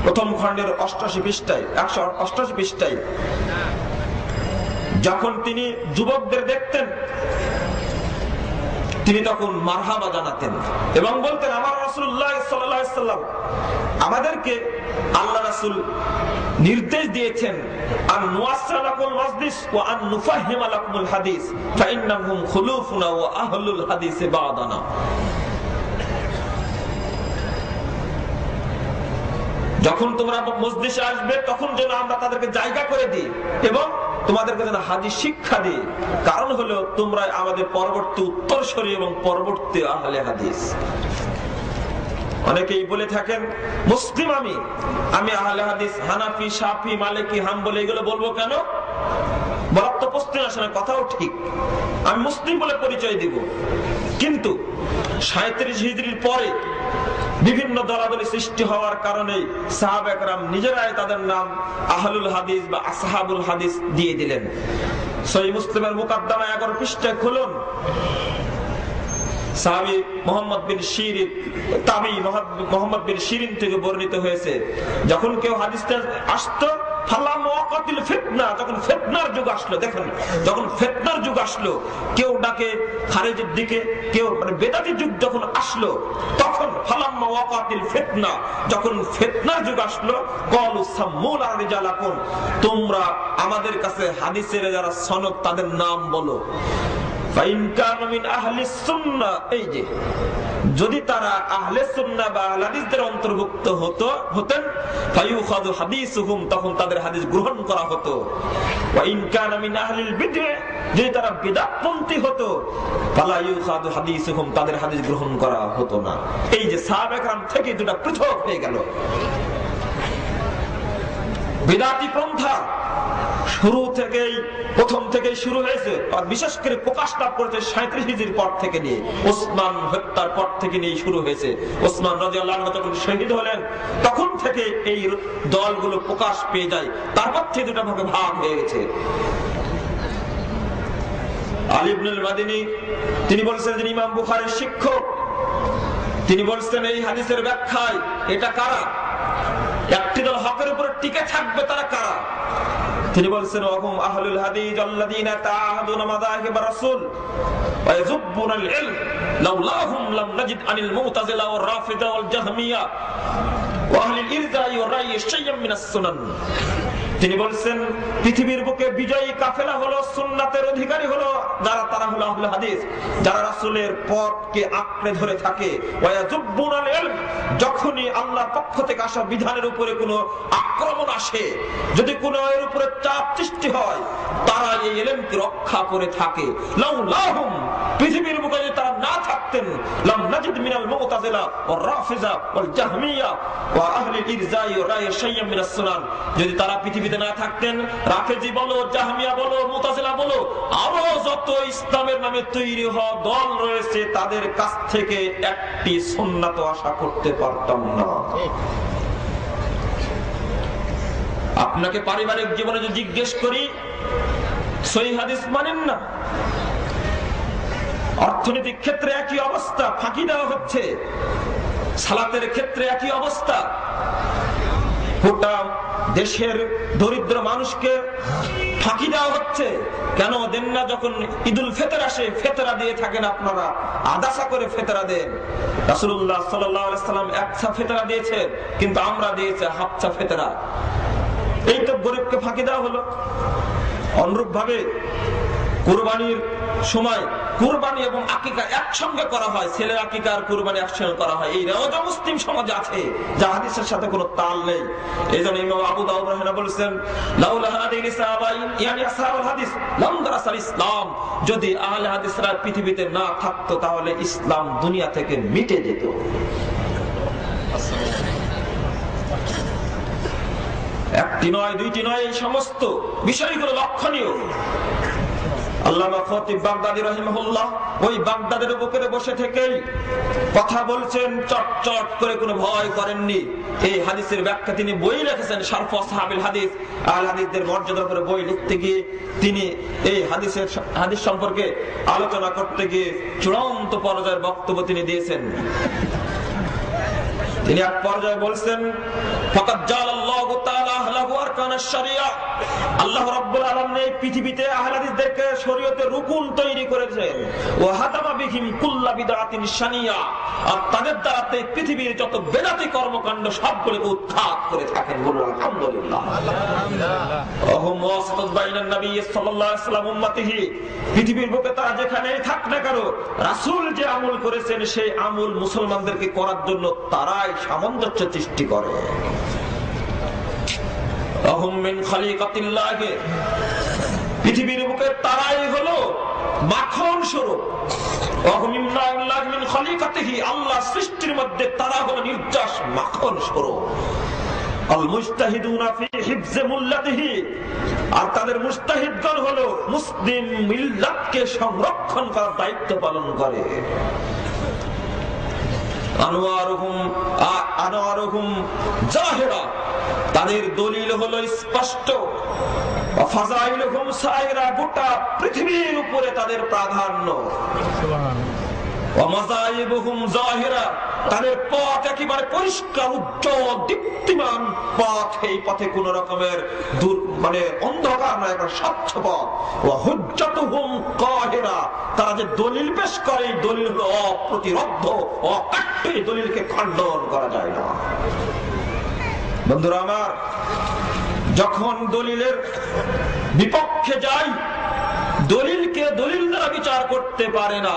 প্রথম খণ্ডের 88 পৃষ্ঠায় 188 পৃষ্ঠায়, যখন তিনি যুবকদের দেখতেন তিনি তখন মারহাবা জানাতেন এবং বলতেন, আমার রাসূলুল্লাহ সাল্লাল্লাহু আলাইহি ওয়াসাল্লাম আমাদেরকে আল্লাহ রাসূল নির্দেশ দিয়েছেন, আন নুয়াসসালাকুল মাজলিস ওয়া আন নুফাহিমা লাকুমুল হাদিস ফাইন্নাহুম খুলুফুনা ওয়া আহলুল হাদিস বা'দানা। যখন তোমরা মজলিসে আসবে তখন যেন আমরা তাদেরকে জায়গা করে দিই এবং তোমাদেরকে যেন হাদিস শিক্ষা দিই, কারণ হলো তোমরা আমাদের পরবর্তী উত্তরসূরি এবং পরবর্তী আহলে হাদিস। অনেকেই বলে থাকেন মুসলিম আমি আহলে হাদিস, হানাফি, শাফি, মালিকি, হাম্বলি এগুলো বলবো কেন? বলার তো প্রশ্ন আসে না, কথাও ঠিক, আমি মুসলিম বলে পরিচয় দিব। কিন্তু 37 হিজরির পরে বিভিন্ন দলাদলি সৃষ্টি হওয়ার কারণে সাহাবা একরাম নিজেরাই তাদের নাম আহলুল হাদিস বা আসহাবুল হাদিস দিয়ে দিলেন। সহিহ মুসলিমের মুকাদ্দামা 11 পৃষ্ঠায় খুলুন, সাহাবী মুহাম্মদ বিন শিরিন, তাবিঈ মুহাম্মদ বিন শিরিন থেকে বর্ণিত হয়েছে, যখন কেউ হাদিসটা আসতো, যখন ফিতনার যুগ আসলো, দেখেন যখন ফিতনার যুগ আসলো, কেউ ডাকে খারিজের দিকে, কেউ বেদাতি যুগ যখন আসলো, তখন ফালাম্মা ওয়াকাতিল ফিতনা, যখন ফিতনার যুগ আসলো, ক্বালু সাম্মুনা রিজালাকুম, তোমরা আমাদের কাছে হাদিসের যারা সনদ তাদের নাম বলো। ফাইন কানা মিন আহলিস সুন্নাহ, এই যে যদি তারা আহলে সুন্নাহ বা আহলে হাদিসদের অন্তর্ভুক্ত হতেন, ফায়ুখাযু হাদিসুহুম, তখন তাদের হাদিস গ্রহণ করা হতো। ওয়া ইন কানা মিন আহলিল বিদআহ, যদি তারা বিদআতপন্থী হতো, ফালা ইউখাযু হাদিসুহুম, তাদের হাদিস গ্রহণ করা হতো না। এই যে সাহাবা کرام থেকে দুটো পৃথক হয়ে গেল। বিদআতি পন্থা প্রথম থেকেই শুরু হয়েছে, আর বিশেষ করে প্রকাশ লাভ করেছে 37 হিজরির পর থেকে নিয়ে, ওসমান হত্যার পর থেকে নিয়ে শুরু হয়েছে। ওসমান রাদিয়াল্লাহু আনহু যখন শহীদ হলেন তখন থেকে এই দলগুলো প্রকাশ পেয়ে যায়, তারপর থেকে দুটো ভাগে ভাগ হয়ে গেছে। আলী ইবনে আল মাদিনী তিনি বলছেন, যিনি ইমাম বুখারীর শিক্ষক, তিনি বলছেন এই হাদিসের ব্যাখ্যায় এটা কারা, একটি দল হকের উপরে টিকে থাকবে তারা কারা? তিনি বলছেন, ওয়াহুম আহলুল হাদিস আল্লাযীনা তাআহাদুনা মাযাহিব রাসূল ওয়া ইয়াযুবুনাল ইলম লাউলাহুম লাম নাজিদ আনিল মুতাজিলা ওয়ার রাফিদা ওয়াল জাহমিয়া ওয়া আহলিল ইরজাই ওয়া রাই শাইয়্যাম মিনাস সুনান। তিনি বলছেন পৃথিবীর বুকে বিজয়ী কাফেলা হলো সুন্নাতের অধিকারী হলো যারা, তারা হলো আহলে হাদিস, যারা রাসূলের পথকে আঁকড়ে ধরে থাকে। ওয়া ইয়াযুবুনাল ইলম, যখনই আল্লাহর পক্ষ থেকে আসা বিধানের উপরে কোনো আক্রমণ আসে, যদি কোনো এর উপরে চাপ সৃষ্টি হয়, তারা এই ইলমকে রক্ষা করে থাকে। লাউলাহুম, পৃথিবীর বুকে যদি তারা না থাকতেন, লাম নাজিদ মিনাল মুতাজিলা ওয়ার রাফিজা ওয়াল জাহমিয়া ওয়া আহলিল ইরজাই ওয়া রাই শাইয়্যাম মিনাস সুনান, যদি তারা পৃথিবীতে না থাকতেন, রাফেজি বলো, জাহমিয়া বলো, মুতাজিলা বলো, আরো যত ইসলামের নামে তৈরি হওয়া দল রয়েছে, তাদের কাছ থেকে একটি সুন্নাত আশা করতে পারতাম না। আপনাকে পারিবারিক জীবনে যদি জিজ্ঞেস করি, সহিহ হাদিস মানেন না, অর্থনৈতিক ক্ষেত্রে একই অবস্থা, ফাঁকি দেওয়া হচ্ছে, সালাতের ক্ষেত্রে একই অবস্থা, গোটা দেশের দরিদ্র মানুষকে ফাঁকি দেওয়া হচ্ছে। কেন দেন না? যখন ঈদুল ফিতর আসে, ফিতরা দিয়ে থাকেন আপনারা, আদাসা করে ফিতরা দেন। রাসূলুল্লাহ সাল্লাল্লাহু আলাইহি সাল্লাম একছা ফিতরা দিয়েছেন, কিন্তু আমরা দিয়েছি হাফছা ফিতরা। এই তো গরিবকে ফাঁকি দেওয়া হলো। অনুরূপ ভাবে কুরবানির সময় কুরবানি এবং আকিকা একসঙ্গে করা হয়, ছেলের আকিকা আর কুরবানি একসঙ্গে করা হয়। এই রেওয়াজ মুসলিম সমাজে আছে, যা হাদিসের সাথে কোনো তাল নেই। এইজন্য ইমাম আবু দাউদ রাহিমাহুল্লাহ বলেছেন, লাউলা হাদিস সাহাবাই ইয়ানি আসহাবুল হাদিস লাম দারাসাল ইসলাম, যদি আহলে হাদিসরা পৃথিবীতে না থাকতো তাহলে ইসলাম দুনিয়া থেকে মিটে যেত। একটি নয়, দুইটি নয়, এই সমস্ত বিষয়গুলো লক্ষণীয়। আল্লামা খতিব বাগদাদী রাহিমাহুল্লাহ ওই বাগদাদের বুকে বসে থেকেই কথা বলছেন, চটচট করে কোনো ভয় করেননি। এই হাদিসের ব্যাখ্যা তিনি বই লিখেছেন, শারফ আসহাবিল হাদিস, আহলে হাদিসদের মর্যাদা করে বই লিখতে গিয়ে তিনি এই হাদিস সম্পর্কে আলোচনা করতে গিয়ে চূড়ান্ত পর্যায়ের বক্তব্য তিনি দিয়েছেন। তিনি এক পর্যায়ে বলছেন, ফাকাদ জালাল্লাহু তাআলা আহলাহু আরকানাশ শরিয়া, আল্লাহ রাব্বুল আলামিন এই পৃথিবীতে আহলে হাদিসদেরকে শরীয়তের রুকুন তৈরি করেছেন। ওয়া হাতামা বিহিম কুল্লা বিদআতিন শানিয়া, আর তাদের দ্বারা পৃথিবীর যত বেদাতি কর্মকাণ্ড সবগুলোকে উৎখাত করে থাকেন। বলুন আলহামদুলিল্লাহ। ওহুম ওয়াসাতাত বাইনান নবী সাল্লাল্লাহু আলাইহি ওয়াসাল্লাম উম্মতিহি, পৃথিবীর বুকে তারা যেখানেই থাক না কেন রাসূল যে আমল করেছেন সেই আমল মুসলমানদেরকে করার জন্য তারাই সামঞ্জস্য সৃষ্টি করে। পৃথিবীর বুকে তারাই হলো মাখন স্বরূপ। আল্লাহ সৃষ্টির মধ্যে তারা হলো নির্যাস মাখন স্বরূপ। আর তাদের মুস্তাহিদগণ হলো মুসলিম মিল্লাতকে সংরক্ষণ করার দায়িত্ব পালন করে। আনোয়ারুহুম জাহিরা, তাদের দলিল হলো স্পষ্ট। ফাযাইলুহুম সাইরা, গোটা পৃথিবীর উপরে তাদের প্রাধান্য। ওয়ামাযাইবুহুম জাহিরা, তাদের পথ একেবারে পরিষ্কার, উজ্জ্বল, দীপ্তিমান পথ। এই পথে কোন রকমের অন্ধকার নয়, একটা স্বচ্ছ পথ। ওয়া হুজ্জাতুহুম কাহিরা, তারা যে দলিল পেশ করে এই দলিল হলো অপ্রতিরোধ্য, অকাট্য, এই দলিলকে খণ্ডন করা যায় না। বন্ধুরা আমার, যখন দলিলের বিপক্ষে যাই, দলিলকে দলিল দ্বারা বিচার করতে পারে না।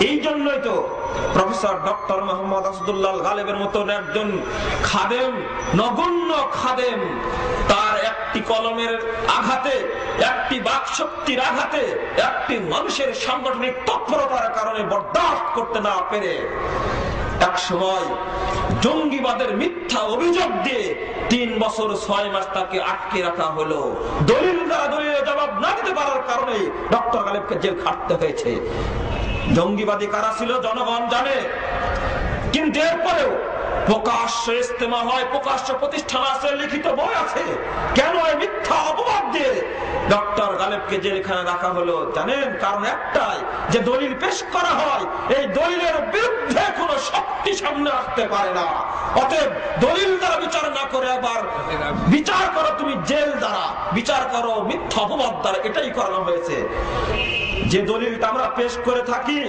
এই জন্যই তো প্রফেসর ডক্টর মোহাম্মদ আসাদুল্লাহ গালেবের মতন একজন খাদেম, নগণ্য খাদেম, তার একটি কলমের আঘাতে, একটি বাকশক্তির আঘাতে, একটি মানুষের সাংগঠনিক তৎপরতার কারণে বরদাস্ত করতে না পেরে এক সময় জঙ্গিবাদের মিথ্যা অভিযোগ দিয়ে 3 বছর 6 মাস তাকে আটকে রাখা হলো। দলিল দ্বারা দলিলের জবাব না দিতে পারার কারণে ডক্টর গালেবকে জেল খাটতে হয়েছে। জঙ্গিবাদী কারা ছিল জনগণ জানে, কিন্তু এরপরেও প্রকাশ্য ইস্তেমা হয়, প্রকাশ্য প্রতিষ্ঠান আছে, লিখিত বই আছে। কেন এই মিথ্যা অপবাদ দিয়ে ডক্টর গালেবকে জেলখানে রাখা হলো জানেন? কারণ একটাই, যে দলিল পেশ করা হয় এই দলিলের বিরুদ্ধে কোনো শক্তি সামনে আসতে পারে না। অতএব দলিল দ্বারা বিচার না করে আবার বিচার করো তুমি জেল দ্বারা, বিচার করো মিথ্যা অপবাদ দ্বারা, এটাই করানো হয়েছে। যে দলিলটা আমরা পেশ করে থাকি,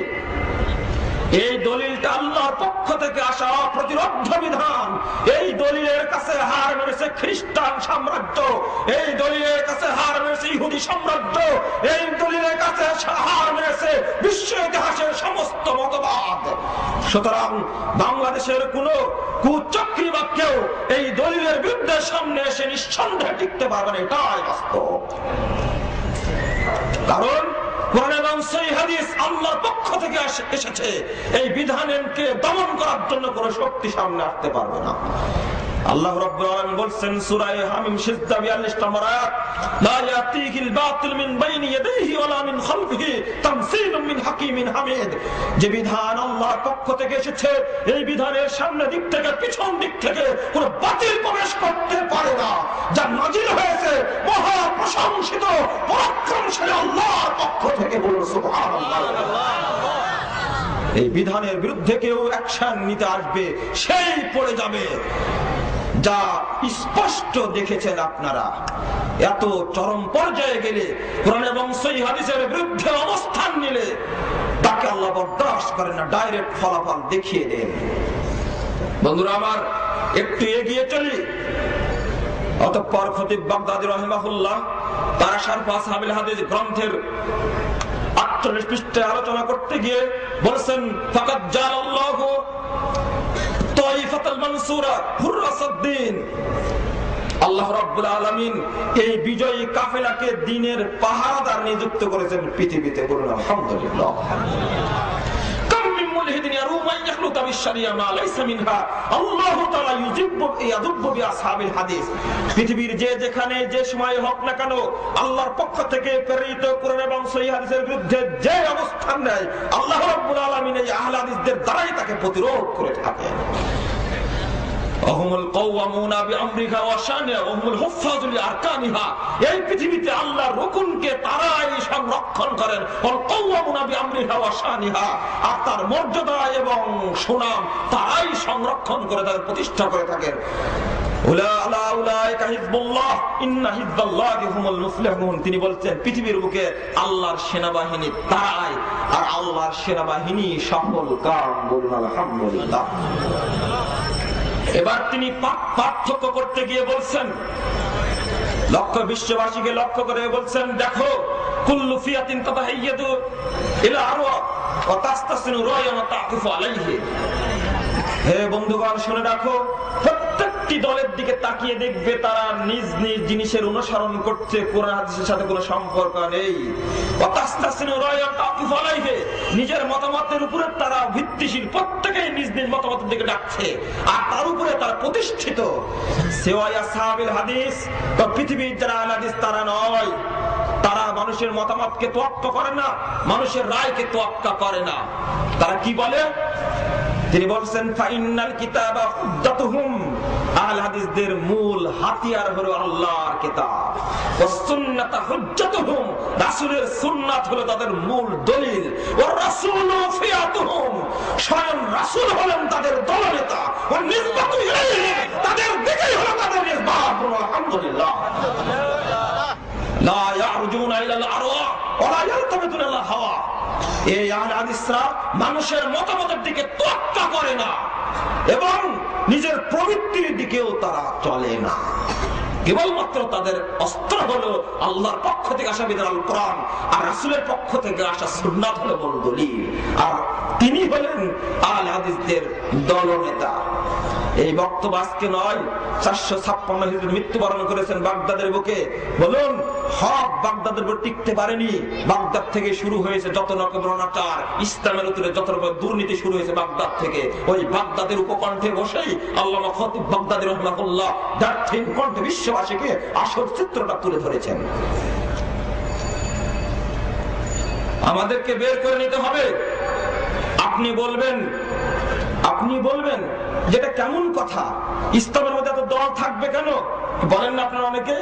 এই দলিলটা আল্লাহর পক্ষ থেকে আসা অপ্রতিরোধ্য বিধান। এই দলিলের কাছে হার মেরেছে খ্রিস্টান সাম্রাজ্য, এই দলিলের কাছে হার মেরেছে ইহুদি সাম্রাজ্য, এই দলিলের কাছে হার মেরেছে বিশ্ব ইতিহাসের সমস্ত মতবাদ। সুতরাং বাংলাদেশের কোন কুচক্রী বা কেউ এই দলিলের বিরুদ্ধে সামনে এসে নিঃসন্দেহে টিকতে পারবে না, এটাই বাস্তব। কারণ কোরআন এবং সহিহ হাদিস আল্লাহর পক্ষ থেকে এসেছে, এই বিধানকে দমন করার জন্য কোন শক্তি সামনে আসতে পারবে না। আল্লাহ রাব্বুল আলামিন বলেন সূরা হামিম সিজদা 42 নম্বর আয়াত, লা ইয়াতিহিল বাতিল মিন বাইনি ইয়াদাইহি ওয়ালা মিন খালফিহি তানসীলুম মিন হাকীমিন হামিদ। যে বিধান আল্লাহর পক্ষ থেকে এসেছে, এই বিধানের সামনে দিক থেকে পিছন দিক থেকে কোনো বাতিল প্রবেশ করতে পারে না। যা নাজিল হয়েছে মহা প্রশংসিত পরাক্রমশালী আল্লাহর পক্ষ থেকে। বলুন সুবহানাল্লাহ। এই বিধানের বিরুদ্ধে কেউ অ্যাকশন নিতে আসবে, সেই পড়ে যাবে। যা স্পষ্ট দেখেছেন আপনারা, এত চরম পর্যায়ে গেলে কোরআন এবং সহিহ হাদিসের বিরুদ্ধে অবস্থান নিলে তাকে আল্লাহ বরদাস্ত করেন না, ডাইরেক্ট ফলাফল দেখিয়ে দেন। বন্ধুরা আমার, একটু এগিয়ে চলি। অতঃপর খতিব বাগদাদী রাহিমাহুল্লাহ তার শারহ আসহাবুল হাদিস গ্রন্থের 48 পৃষ্ঠায় আলোচনা করতে গিয়ে বলেছেন, ফাকাদ জালাল্লাহু তাইফাতাল মানসুরা হুররাসউদ্দিন, আল্লাহ রাব্বুল আলামিন এই বিজয়ী কাফেলাকে দ্বীনের পাহারাদার নিযুক্ত করেছেন পৃথিবীতে। বলুন আলহামদুলিল্লাহ। কাম মিন মুলহিদিন ইয়ারুমান ইয়াখলুতা বিশ-শারিয়া মা লাইসা মিনহা, আল্লাহু তাআলা ইয়াযুব্বু বিআসহাবিল হাদিস। পৃথিবীর যে যেখানে যে সময় হোক না কেন আল্লাহর পক্ষ থেকে প্রেরিত কোরআন এবং সহিহ হাদিসের বিরুদ্ধে যে অবস্থান নেয়, আল্লাহ রাব্বুল আলামিন এই আহলে হাদিসদের দ্বারাই তাকে প্রতিরোধ করে থাকেন। ওহুমুল কাওয়ামুনা বিআমরিহা ওয়া শানিহা ওহুমুল হুফাযু লিআরকানিহা, এই পৃথিবীতে আল্লাহর রুকুনকে তারাই সংরক্ষণ করেন। ওয়াল কাওয়ামুনা বিআমরিহা ওয়া শানিহা, আর তার মর্যাদা এবং সুনাম তারাই সংরক্ষণ করে তাদের প্রতিষ্ঠা করে থাকেন। উলাইকা হিজবুল্লাহ ইন্না হিজবাল্লাহি হুমুল মুফলিহুন, তিনি বলছেন পৃথিবীর বুকে আল্লাহর সেনাবাহিনী তারাই, আর আল্লাহর সেনাবাহিনী সফল কাম। বলুন আলহামদুলিল্লাহ। এবার তিনি পার্থক্য করতে গিয়ে বলছেন, বিশ্ববাসীকে লক্ষ্য করে বলছেন, দেখো কুল্লু ফিয়াতিন তাতাহাইয়াদু ইলা আরওয়া ওয়া তাস্তাসিনু রায়ন ওয়া তাকিফু আলাইহি। হে বন্ধুগণ, শুনে রাখো, প্রত্যেকটি দলের দিকে তাকিয়ে দেখবে তারা নিজ নিজ জিনিসের অনুসরণ করছে, কোরআন হাদিসের সাথে কোনো সম্পর্ক নেই। ওয়া তাস্তাসিনু রায়ন ওয়া তাকিফু আলাইহি, নিজের মতামতের উপরে তারা ভিত্তিশীল, প্রত্যেকেই নিজ নিজ মতামতের দিকে ডাকছে আর তার উপরে তারা প্রতিষ্ঠিত। সিওয়া আসহাবুল হাদিস, তো পৃথিবীর যারা আহলে হাদিস তারা নয়, তারা মানুষের মতামতকে তোয়াক্কা করে না, মানুষের রায়কে তোয়াক্কা করে না। তারা কি বলে? তিনি বলছেন, ফাইনাল কিতাবা হুজ্জাতুহুম, আহলে হাদিসদের মূল হাতিয়ার হলো আল্লাহর কিতাব, ওয়াস সুন্নাতু হুজ্জাতুহুম, রাসূলের সুন্নাত হলো তাদের মূল দলিল, ওয়ার রাসূলু ফিয়াতুহুম, স্বয়ং রাসূল হলেন তাদের দলনেতা, ওয়ান নিসবাতু ইলাইহি, তাদের দিকেই হলো তাদের নিসবাত। আলহামদুলিল্লাহ। লা ইয়ারজুনা ইলাল আরওয়া ওয়া লা ইয়ালতামিতুনা ইলাল হাওয়া, এই আহলে হাদিসরা মানুষের মতামতের দিকে তোয়াক্কা করে না এবং নিজের প্রবৃত্তির দিকেও তারা চলে না। কেবলমাত্র তাদের অস্ত্র হলো আল্লাহর পক্ষ থেকে আসা বিধান আল কোরআন, আর রাসূলের পক্ষ থেকে আসা সুন্নাত হলো মূল দলিল, আর তিনি হলেন আহলে হাদিসদের দলনেতা। এই বক্তব্য আজকে নয়, 456 হিজরি মৃত্যুবরণ করেছেন বাগদাদের বুকে। বলুন, হক বাগদাদের উপর টিকতে পারেনি। বাগদাদ থেকে শুরু হয়েছে যত রকম অনাচার, ইসলামের উপরে যত রকম দুর্নীতি শুরু হয়েছে বাগদাদ থেকে। ওই বাগদাদের উপকণ্ঠে বসেই আল্লামা খতিব বাগদাদী রাহিমাহুল্লাহ দার্থহীন কণ্ঠে বিশ্ববাসীকে আসল চিত্রটা তুলে ধরেছেন। আমাদেরকে বের করে নিতে হবে। আপনি বলবেন যেটা কেমন কথা, ইসলামের মধ্যে এত দল থাকবে কেন? বলেন না আপনারা অনেকে,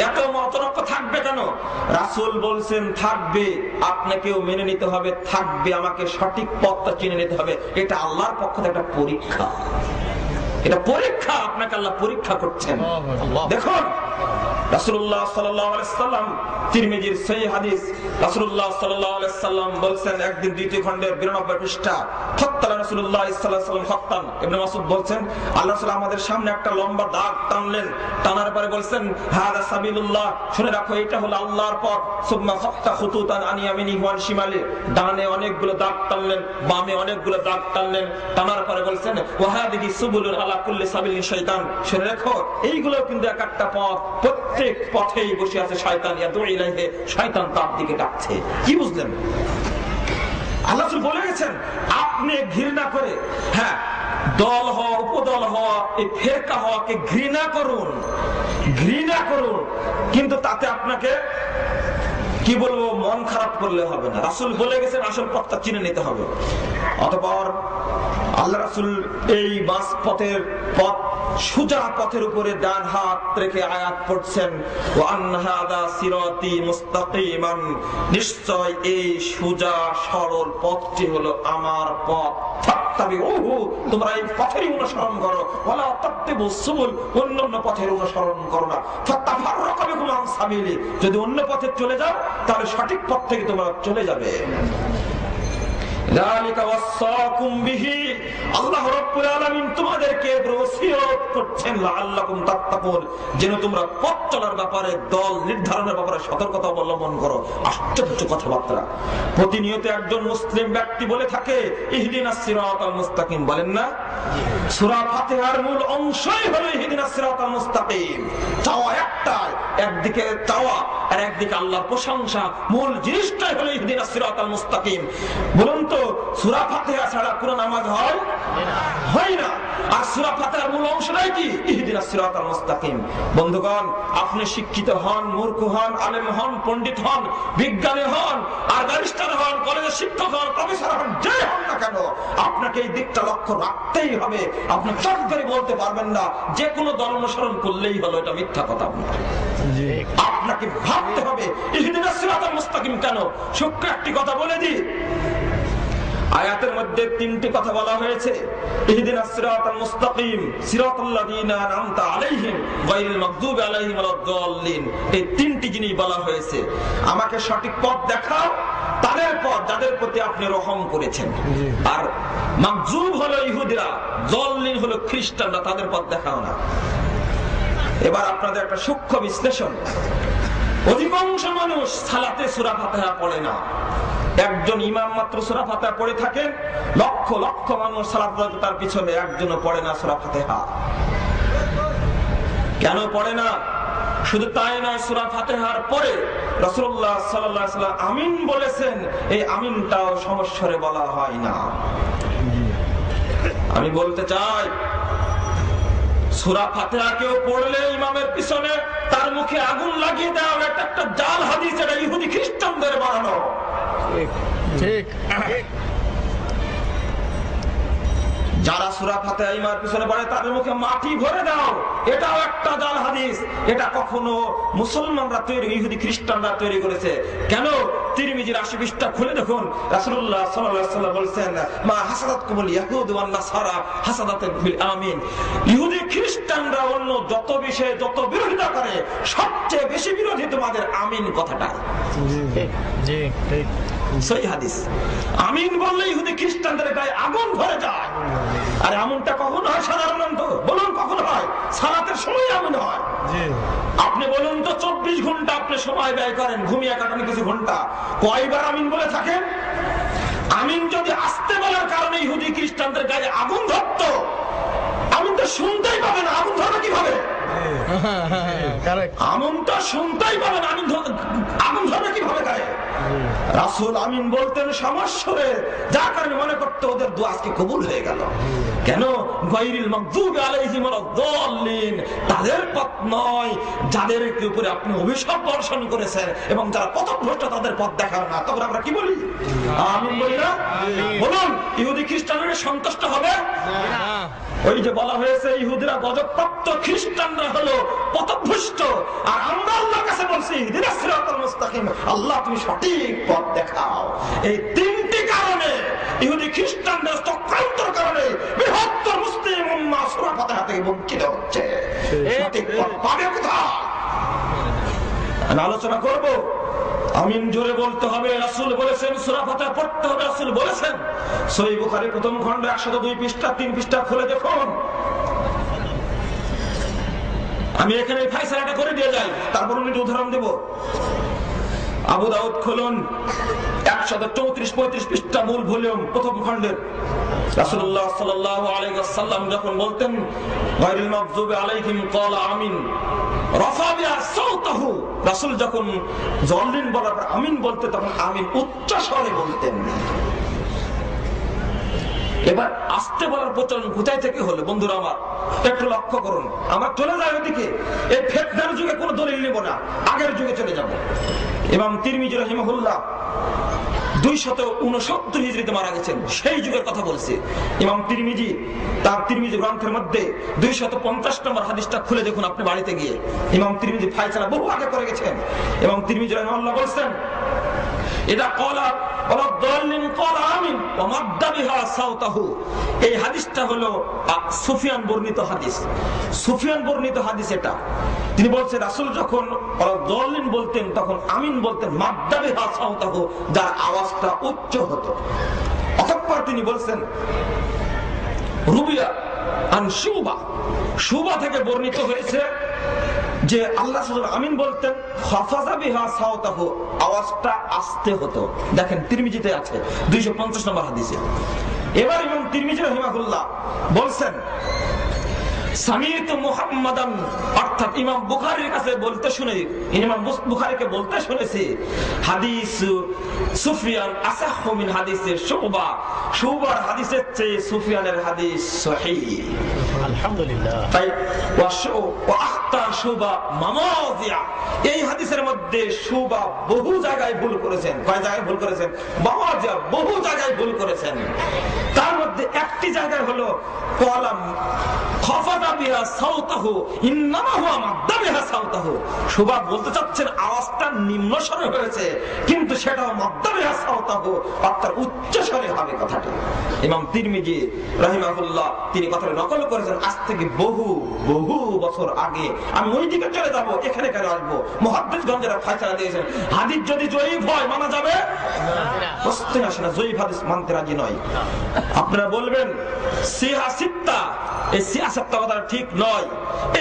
এত মতরক্ষ থাকবে কেন? রাসূল বলছেন থাকবে, আপনাকেও মেনে নিতে হবে, থাকবে, আমাকে সঠিক পথটা চিনে নিতে হবে। এটা আল্লাহর পক্ষ থেকে একটা পরীক্ষা, এটা পরীক্ষা, আপনাকে আল্লাহ পরীক্ষা করছেন। দেখুন রাসূলুল্লাহ সাল্লাল্লাহু আলাইহি সাল্লাম, তিরমিজির সহিহ হাদিস, রাসূলুল্লাহ সাল্লাল্লাহু আলাইহি সাল্লাম বলেন, একদিন দ্বিতীয় খণ্ডের 92 পৃষ্ঠা, খত্তালা রাসূলুল্লাহ সাল্লাল্লাহু আলাইহি সাল্লাম খত্তান। ইবনে মাসউদ বলেন, আল্লাহ রাসূল আমাদের সামনে একটা লম্বা দাগ টানলেন, টানার পরে বলেন, হাদা সাবিলুল্লাহ, শুনে রাখো এটা হলো আল্লাহর পথ। সুম্মা খাত্তা খুতুতান আন ইয়ামিনিহি ওয়া শিমালি, ডানে অনেকগুলো দাগ টানলেন, বামে অনেকগুলো দাগ টানলেন, টানার পরে বলেন, ওয়া হাদিহি সুবুলুন আলা কুল্লি সাবিলিন শাইতান, শুনে রাখো এইগুলো কিন্তু এক একটা পথ, প্রত্যেক পথেই বসে আছে শয়তান, ইয়াদউ ইলাইহি, শয়তান তার দিকে ডাকছে। কি বুঝলেন? আল্লাহ রাসূল বলে গেছেন, আপনি ঘৃণা করে, হ্যাঁ, দল হওয়া, উপদল হওয়া, এই ফেরকা হওয়াকে ঘৃণা করুন, কিন্তু তাতে আপনাকে কি বলবো, মন খারাপ করলে হবে না। রাসূল বলে গেছেন আসল পথটা চিনে নিতে হবে। অতঃপর আল্লাহ রাসূল এই বাস পথের পথ, সুজা পথের উপরে ডান হাত রেখে আয়াত পড়ছেন, ওয়া আন্না হাদা সিরাতি মুস্তাকিমান, নিশ্চয় এই সুজা সরল পথটি হলো আমার পথ, ফাত্তাবিউহু, তোমরা এই পথেরই অনুসরণ করো, ওয়ালা তাত্তাবিউস সুবুল, অন্য পথের অনুসরণ করো না, ফাত্তাফাররাকা বিকুম আন সাবিলি, যদি অন্য পথে চলে যাও তাহলে সঠিক পথ থেকে তোমরা চলে যাবে। যালিকা ওয়াসাকুম বিহি, আল্লাহ রাব্বুল আলামিন তোমাদেরকে ওসিয়ত করছেন লাআল্লাকুম তাত্তাকুন, যেন তোমরা পথ চলার ব্যাপারে, দল নির্ধারণের ব্যাপারে সতর্কতা অবলম্বন করো। আশ্চর্য কথাবার্তা। প্রতিনিয়ত একজন মুসলিম ব্যক্তি বলে থাকে ইহদিনাস সিরাতাল মুস্তাকিম, বলেন না? সূরা ফাতিহার মূল অংশই হলো ইহদিনাস সিরাতাল মুস্তাকিম। চাওয়া একটাই, একদিকে চাওয়া আর একদিকে আল্লাহর প্রশংসা। মূল জিনিসটাই হলো ইহদিনাস সিরাতাল মুস্তাকিম। বলুন তো, সূরা ফাতিহা ছাড়া পুরো নামাজ হয়? হয় না। আর সূরা ফাতিহার মূল অংশটাই কি? ইহদিনাস সিরাতাল মুস্তাকিম। বন্ধুগণ, আপনি শিক্ষিত হন, মূর্খ হন, আলেম হন, পণ্ডিত হন, বিজ্ঞানী হন, আর ব্যারিস্টার হন, কলেজের শিক্ষক হন, প্রফেসর হন, যাই হন না কেন, আপনাকে এই দিকটা লক্ষ্য রাখতেই হবে। আপনি চট করে বলতে পারবেন না যে কোনো দল অনুসরণ করলেই হলো, এটা মিথ্যা কথা। আপনাকে ভাবতে হবে ইহদিনাস সিরাতাল মুস্তাকিম কেন। সূক্ষ্ম একটি কথা বলে দিই, আয়াতের মধ্যে তিনটি কথা বলা হয়েছে। ইহদিনাস সিরাতাল মুস্তাকিম, সিরাতাল্লাযীনা আন'আমতা আলাইহিম গায়রিল মাগদুবি আলাইহিম ওয়ালাদ-দাল্লিন। এই তিনটি জিনিস বলা হয়েছে। আমাকে সঠিক পথ দেখাও, তাদের পথ যাদের প্রতি আপনি রহম করেছেন। আর মাগজুব হলো ইহুদিরা, দাল্লিন হলো খ্রিস্টানরা, তাদের পথ দেখাও না। এবার আপনাদের একটা সূক্ষ্ম বিশ্লেষণ। অধিকাংশ মানুষ সালাতে সূরা ফাতিহা পড়ে না। একজন ইমাম মাত্র সূরা ফাতিহা পড়ে থাকেন, লক্ষ লক্ষ মানুষ সালাত তার পিছনে, একজনও পড়ে না সূরা ফাতিহা। কেন পড়ে না? শুধু তাই নয়, সূরা ফাতিহার পরে রাসূলুল্লাহ সাল্লাল্লাহু আলাইহি ওয়াসাল্লাম আমিন বলেছেন, এই আমিনটাও সমস্বরে বলা হয় না। আমি বলতে চাই, সূরা ফাতিহা কেউ পড়লে ইমামের পিছনে তার মুখে আগুন লাগিয়ে দেওয়া একটা জাল হাদিস, এটা ইহুদি খ্রিস্টানদের বানানো। ঠিক। যারা সূরা ফাতিহা ইমামের পিছনে পড়ে তাদের মুখে মাটি ভরে দাও, এটাও একটা জাল হাদিস। এটা কখনো মুসলমানরা তৈরি, ইহুদি খ্রিস্টানরা তৈরি করেছে। কেন? তিরমিজির 80 পৃষ্ঠা খুলে দেখুন, রাসূলুল্লাহ সাল্লাল্লাহু আলাইহি ওয়াসাল্লাম বলেছেন, মা হাসাদাতকুমুল ইয়াহুদ ওয়ান নাসারা হাসাদাতান বিল আমিন। ইহুদি খ্রিস্টানরা অন্য যত বিষয়ে যত বিরোধিতা করে, সবচেয়ে বেশি বিরোধী তোমাদের আমিন কথাটা। জি ঠিক, সহিহ হাদিস। আমিন বললে ইহুদি খ্রিস্টানদের গায়ে আগুন ধরে যায়। আর এমনটা কখন হয় সাধারণত? বলুন কখন হয়? সালাতের সময় এমন হয়। আপনি বলুন তো, 24 ঘন্টা আপনি সময় ব্যয় করেন, ঘুমিয়ে কাটান কিছু ঘন্টা, কয়বার আমিন বলে থাকেন? আমিন যদি আসতে বলার কারণে ইহুদি খ্রিস্টানদের গায়ে আগুন ধরত, আমিন তো শুনতেই পাবে না। আগুন ধরবে কিভাবে? আমিন তো শুনতেই পাবে না, আগুন ধরবে কিভাবে গায়ে? রাসূল আমিন বলতেন সমস্বরে, যার কারণে মনে করতে ওদের দোয়া আজকে কবুল হয়ে গেল। কেন? গায়রিল মাগদুবি আলাইহিম ওয়ালাদ-দাল্লিন, তাদের পথ নয় যাদের উপরে আপনি অভিশাপ বর্ষণ করেছেন, এবং যারা পথভ্রষ্ট তাদের পথ দেখান না। তখন আমরা কি বলি? আমিন বলি না? বলুন, ইহুদি খ্রিস্টানরা সন্তুষ্ট হবে না। ওই যে বলা হয়েছে ইহুদিরা গজবপ্রাপ্ত, খ্রিস্টানরা হলো পথভ্রষ্ট, আর আমরা আল্লাহর কাছে বলছি ইহদিনাস সিরাতাল মুস্তাকিম, আল্লাহ তুমি সঠিক পথ দেখাও। এই তিনটি কারণে ইহুদি খ্রিস্টানদের চক্রান্তর কারণে বৃহত্তর মুসলিম উম্মাহ সূরা ফাতিহা থেকে বঞ্চিত হচ্ছে। সঠিক পথ পাবে কোথায়? আমি আলোচনা করব। আমিন জোরে বলতে হবে, রাসূল বলেছেন। সূরা ফাতিহা পড়তে হবে, রাসূল বলেছেন। সহিহ বুখারী প্রথম খণ্ড 102 পৃষ্ঠা 3 পৃষ্ঠা খুলে দেখুন। আমি এখানে ফায়সালাটা করে দিয়ে যাই, তারপর আমি উদাহরণ দেব। আবু দাউদ খুলুন, 134-35 পৃষ্ঠা, মূল ভলিউম, প্রথম খণ্ডের। রাসূলুল্লাহ সাল্লাল্লাহু আলাইহি ওয়াসাল্লাম যখন বলতেন গায়রিল মাগদুবি আলাইহিম ক্বালা আমিন, রাফা বিহা সাওতাহু, রাসূল যখন জাল্লিন বলার পর আমিন বলতে, তখন আমিন উচ্চ স্বরে বলতেন। এবার আস্তে বলার প্রচলন কোথায় থেকে হলো বন্ধুরা আমার? একটু লক্ষ্য করুন। আমরা চলে যাই ওদিকে, এই ফিতনার যুগে কোনো দলিল নেব না, আগের যুগে চলে যাব। ইমাম তিরমিজি রাহিমাহুল্লাহ 269 হিজরিতে মারা গেছেন, সেই যুগের কথা বলছে ইমাম তিরমিজি। তার তিরমিজি গ্রন্থের মধ্যে 250 নম্বর হাদিসটা খুলে দেখুন আপনি বাড়িতে গিয়ে। ইমাম তিরমিজি ফায়সালা বহু আগে করে গেছেন। ইমাম তিরমিজি রাহিমাহুল্লাহ বলেন, এটা ক্বালা ওয়ালাদ-দাল্লিন ক্বালা আমিন ওয়া মাদ্দা বিহা সাওতাহু। এই হাদিসটা হলো সুফিয়ান বর্ণিত হাদিস। সুফিয়ান বর্ণিত হাদিস এটা। তিনি বলছেন রাসূল যখন ওয়ালাদ-দাল্লিন বলতেন তখন আমিন বলতেন মাদ্দা বিহা সাওতাহু, যার আওয়াজটা উচ্চ হতো। তিনি বলছেন রুবিয়া আন শুবা থেকে বর্ণিত হয়েছে যে আল্লাহ আমিন বলতেন, খাফাযা বিহা সাওতাহু, আওয়াজটা আস্তে হতো। দেখেন তিরমিজিতে আছে 250 নম্বর হাদিসে। এবার ইমাম তিরমিজি রাহিমাহুল্লাহ বলছেন সামিয়তু মুহাম্মাদান, অর্থাৎ ইমাম বুখারীর কাছে বলতে শুনে, ইমাম বুখারীকে বলতে শুনেছি হাদিস সুফিয়ান আসাহু মিন হাদিসে শুবা, শুবার হাদিসের চেয়ে সুফিয়ানের হাদিস সহিহ। আলহামদুলিল্লাহ। তাই ওয়া আখতা শুবা মামাজিয়া, এই হাদিসের মধ্যে শুবা বহু জায়গায় ভুল করেছেন। কয় জায়গায় ভুল করেছেন? মামাজিয়া, বহু জায়গায় ভুল করেছেন। তার মধ্যে একটি জায়গায় হলো কলাম খাফাদা বিহা সাওতাহু ইন্নামা হুয়া মাদ্দা বিহা সাওতাহু, শুবা বলতে চাচ্ছেন আওয়াজটা নিম্ন স্বরে হয়েছে, কিন্তু সেটাও মাদ্দা বিহা সাওতাহু, অর্থাৎ উচ্চ স্বরে হবে কথাটি। ইমাম তিরমিজি রাহিমাহুল্লাহ তিনি কথাটা নকল করেছেন আজ থেকে বহু বহু বছর আগে। আমি ওই দিকে চলে যাবো, এখানে কেন আসবো? মুহাদ্দিসগণেরা ফয়সালা দিয়েছেন হাদিস যদি জয়ীফ হয় মানা যাবে প্রশ্ন আসে না, জয়ীফ হাদিস মানতে রাজি নয়। আপনারা বলবেন সিহা সিত্তা, এই সিহা সিত্তা কথা ঠিক নয়।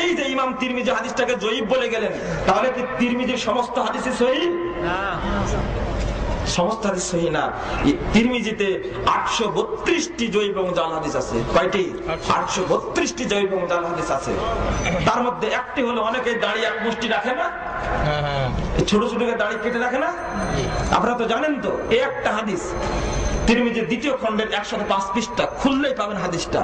এই যে ইমাম তিরমিজি হাদিসটাকে জয়ীফ বলে গেলেন, তাহলে কি তিরমিজির সমস্ত হাদিসই সহিহ? সমস্ত হাদিস সহিহ না। তিরমিজিতে 832টি জয়ীফ এবং জাল হাদিস আছে। কয়টি? 832টি জয়ীফ এবং জাল হাদিস আছে। তার মধ্যে একটি হলো অনেকে দাড়ি এক মুষ্টি রাখে না, ছোট ছোট দাড়ি কেটে রাখে না, আপনারা তো জানেন। তো এই একটা হাদিস তিরমিজির দ্বিতীয় খণ্ডের 105 পৃষ্ঠা খুললেই পাবেন হাদিসটা।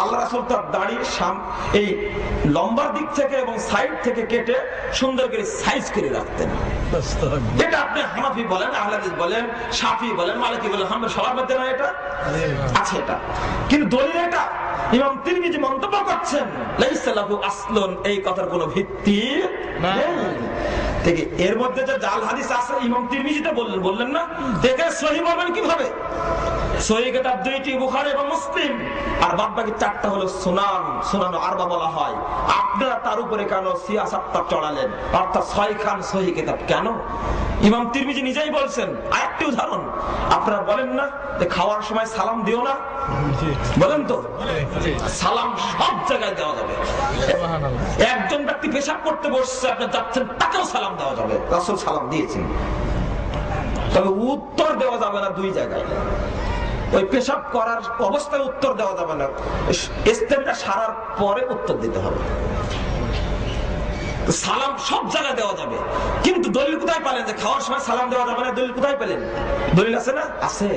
আল্লাহ রাসূল তার দাড়ির এই লম্বার দিক থেকে এবং সাইড থেকে কেটে সুন্দর করে সাইজ করে রাখতেন। এটা আপনি হানাফি বলেন, আহলে হাদিস বলেন, শাফি বলেন, মালিকি বলেন, হাম্বলি সবার মধ্যে না এটা আছে। এটা কিন্তু দলিল এটা ইমাম তিরমিজি মন্তব্য করছেন লাইসা লাহু আসলুন, এই কথার কোনো ভিত্তি নেই। ঠিক এর মধ্যে যে জাল হাদিস আছে ইমাম তিরমিজিতে বললেন না, দেখে সহিহ বলবেন কিভাবে? সহিহ কিতাব দুইটি, বুখারী এবং মুসলিম, আর বাদ বাকি চারটা হলো সুনান, সুনান আরবা বলা হয়। আপনারা তার উপরে কেন সিয়াসাতটা চড়ালেন, অর্থাৎ ছয় খান সহিহ কিতাব কেন? ইমাম তিরমিজি নিজেই বলছেন। আরেকটি উদাহরণ, আপনারা বলেন না যে খাওয়ার সময় সালাম দিও না, বলেন তো? সালাম সব জায়গায় দেওয়া যাবে। একজন ব্যক্তি পেশাব করতে বসছে, আপনি যাচ্ছেন, তাকেও সালাম দেওয়া যাবে, রাসূল সালাম দিয়েছেন। তবে উত্তর দেওয়া যাবে না দুই জায়গায়। ওই পেশাব করার অবস্থায় উত্তর দেওয়া যাবে না, ইস্তেঞ্জা সারার পরে উত্তর দিতে হবে। সালাম সব জায়গায় দেওয়া যাবে, কিন্তু দলিল কোথায় পেলেন যে খাওয়ার সময় সালাম দেওয়া যাবে না? দলিল কোথায় পেলেন? দলিল আছে না? আছে।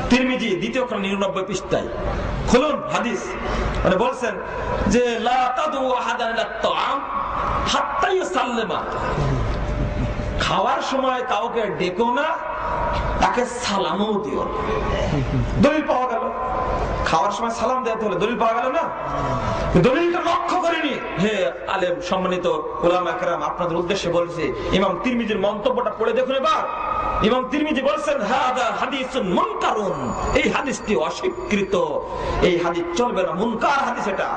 তিরমিজি দ্বিতীয় খণ্ড 99 পৃষ্ঠায় খুলুন হাদিস, মানে বলছেন যে লা তাদু আহাদান ইলাত তাআম হাত্তা ইউসাল্লিমা, খাওয়ার সময় কাউকে ডেকো না, তাকে সালামও দিও না। দলিল পাওয়া গেল, খাওয়ার সময় সালাম দিতে হলে দলিল পাওয়া গেল না? দলিলটা লক্ষ্য করিনি। হে আলেম, সম্মানিত উলামা কেরাম, আপনাদের উদ্দেশ্যে বলছি, ইমাম তিরমিজির মন্তব্যটা পড়ে দেখুন এবার। ইমাম তিরমিজি বলছেন হাদা হাদিসুন মুনকারুন, এই হাদিসটি অস্বীকৃত, এই হাদিস চলবে না, মুনকার হাদিস এটা।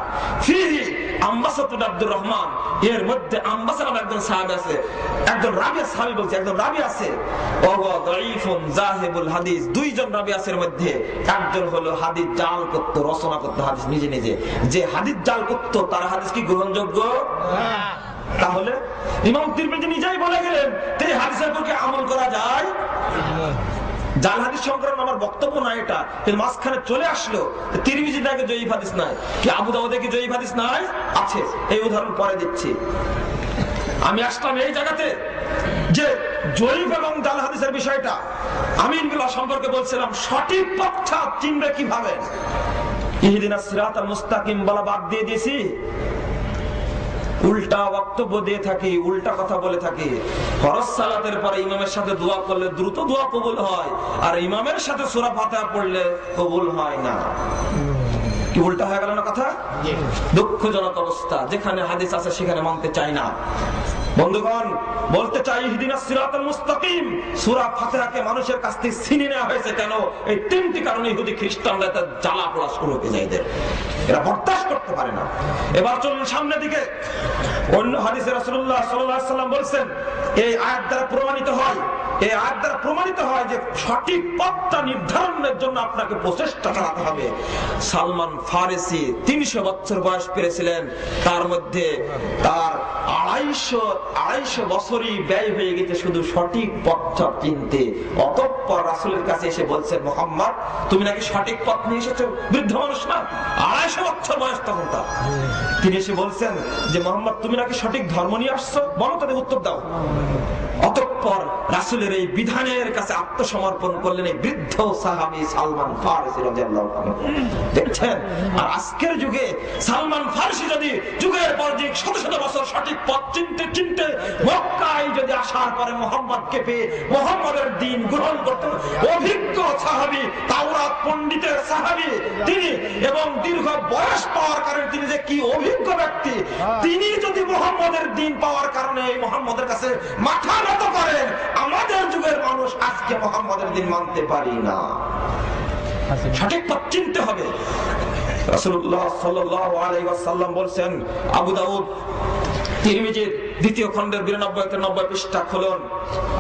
ফিহি আম্বাসাতুল আব্দুর রহমান, এর মধ্যে আম্বাসা নামে একজন সাহাবী আছে, একজন রাবী সাহাবী বলছে, একজন রাবী আছে, ওয়া দাঈফুন জাহিবুল হাদিস, দুইজন রাবী আছে এর মধ্যে। একজন হলো হাদিস জাল করতে, রচনা করতে হাদিস নিজে নিজে, যে হাদিস জাল করতে তার হাদিস কি গ্রহণযোগ্য? তাহলে ইমাম তিরমিজি নিজেই বলে গেলেন এই হাদিসের উপর কি আমল করা যায়? জাল হাদিস সংক্রান্ত আমার বক্তব্য না এটা, কিন্তু মাঝখানে চলে আসলো তিরমিজি থেকে জয়ীফ হাদিস নাই, কি আবু দাউদে কি জয়ীফ হাদিস নাই? আছে। এই উদাহরণ পরে দিচ্ছি। আমি আসলাম এই জায়গাতে যে জয়ীফ এবং জাল হাদিসের বিষয়টা, আমিন বিল্লাহ সম্পর্কে বলছিলাম, সঠিক পথটা চিনবে কিভাবে? ইহদিনাস সিরাতাল মুস্তাকিম বলা বাদ দিয়ে দিয়েছি, উল্টা বক্তব্য দিয়ে থাকি, উল্টা কথা বলে থাকি। ফরজ সালাতের পরে ইমামের সাথে দোয়া করলে দ্রুত দোয়া কবুল হয়, আর ইমামের সাথে সূরা ফাতিহা পড়লে কবুল হয় না। কি উল্টা হয়ে গেল না কথা? দুঃখজনক অবস্থা, যেখানে হাদিস আছে সেখানে মানতে চাই না। বন্ধুগণ, বলতে চাই ইহদিনাস সিরাতাল মুস্তাকিম সূরা ফাতিহাকে মানুষের কাছ থেকে ছিনিয়ে নেওয়া হয়েছে কেন? এই তিনটি কারণে ইহুদি খ্রিস্টানরা তার জ্বালা পোড়া শুরু হয়ে যায়। এরা বরদাস্ত থাকতে পারে না। এবার চলুন সামনের দিকে। অন্য হাদিসে রাসূলুল্লাহ সাল্লাল্লাহু আলাইহি ওয়াসাল্লাম বলেন, এই আয়াত দ্বারা প্রমাণিত হয় যে সঠিক পথটা নির্ধারণের জন্য আপনাকে প্রচেষ্টা চালাতে হবে। সালমান ফারিসি 300 বছর বয়স পেয়েছিলেন, তার মধ্যে তার 250 বছরই ব্যয় হয়ে গেছে শুধু সঠিক পথটা চিনতে। অতঃপর রাসূলের কাছে এসে বলছেন, মুহাম্মদ তুমি নাকি সঠিক পথ নিয়ে এসেছো। বৃদ্ধ মানুষ না, 250 বছর বয়স তখন তার। তিনি এসে বলছেন যে মুহাম্মদ তুমি নাকি সঠিক ধর্ম নিয়ে আসছো, বলো তাদের উত্তর দাও। অতঃপর রাসূলের এই বিধানের কাছে আত্মসমর্পণ করলেন এই বৃদ্ধ সাহাবী সালমান ফারিসি রাদিয়াল্লাহু আনহু। দেখছেন, আর আজকের যুগে সালমান ফারিসি যদি যুগের পর যুগ শত শত বছর সঠিক পথ চিনতে মক্কায় যদি আসার পরে মুহাম্মদকে পেয়ে মুহাম্মদের দ্বীন গ্রহণ করতেন, অভিজ্ঞ সাহাবী, তাওরাত পণ্ডিতের সাহাবী তিনি, এবং দীর্ঘ বয়স পাওয়ার কারণে তিনি যে কি অভিজ্ঞ ব্যক্তি, তিনি যদি মুহাম্মদের দ্বীন পাওয়ার কারণে এই মুহাম্মদের কাছে মাথা নত করেন, আমাদের যুগের মানুষ আজকে মুহাম্মদের দ্বীন মানতে পারি না। সঠিক পথ চিনতে হবে। রাসূলুল্লাহ সাল্লাল্লাহু আলাইহি ওয়াসাল্লাম বলেন, আবু দাউদ তিরমিজির 2য় খণ্ডের 92-90 পৃষ্ঠা খুলুন।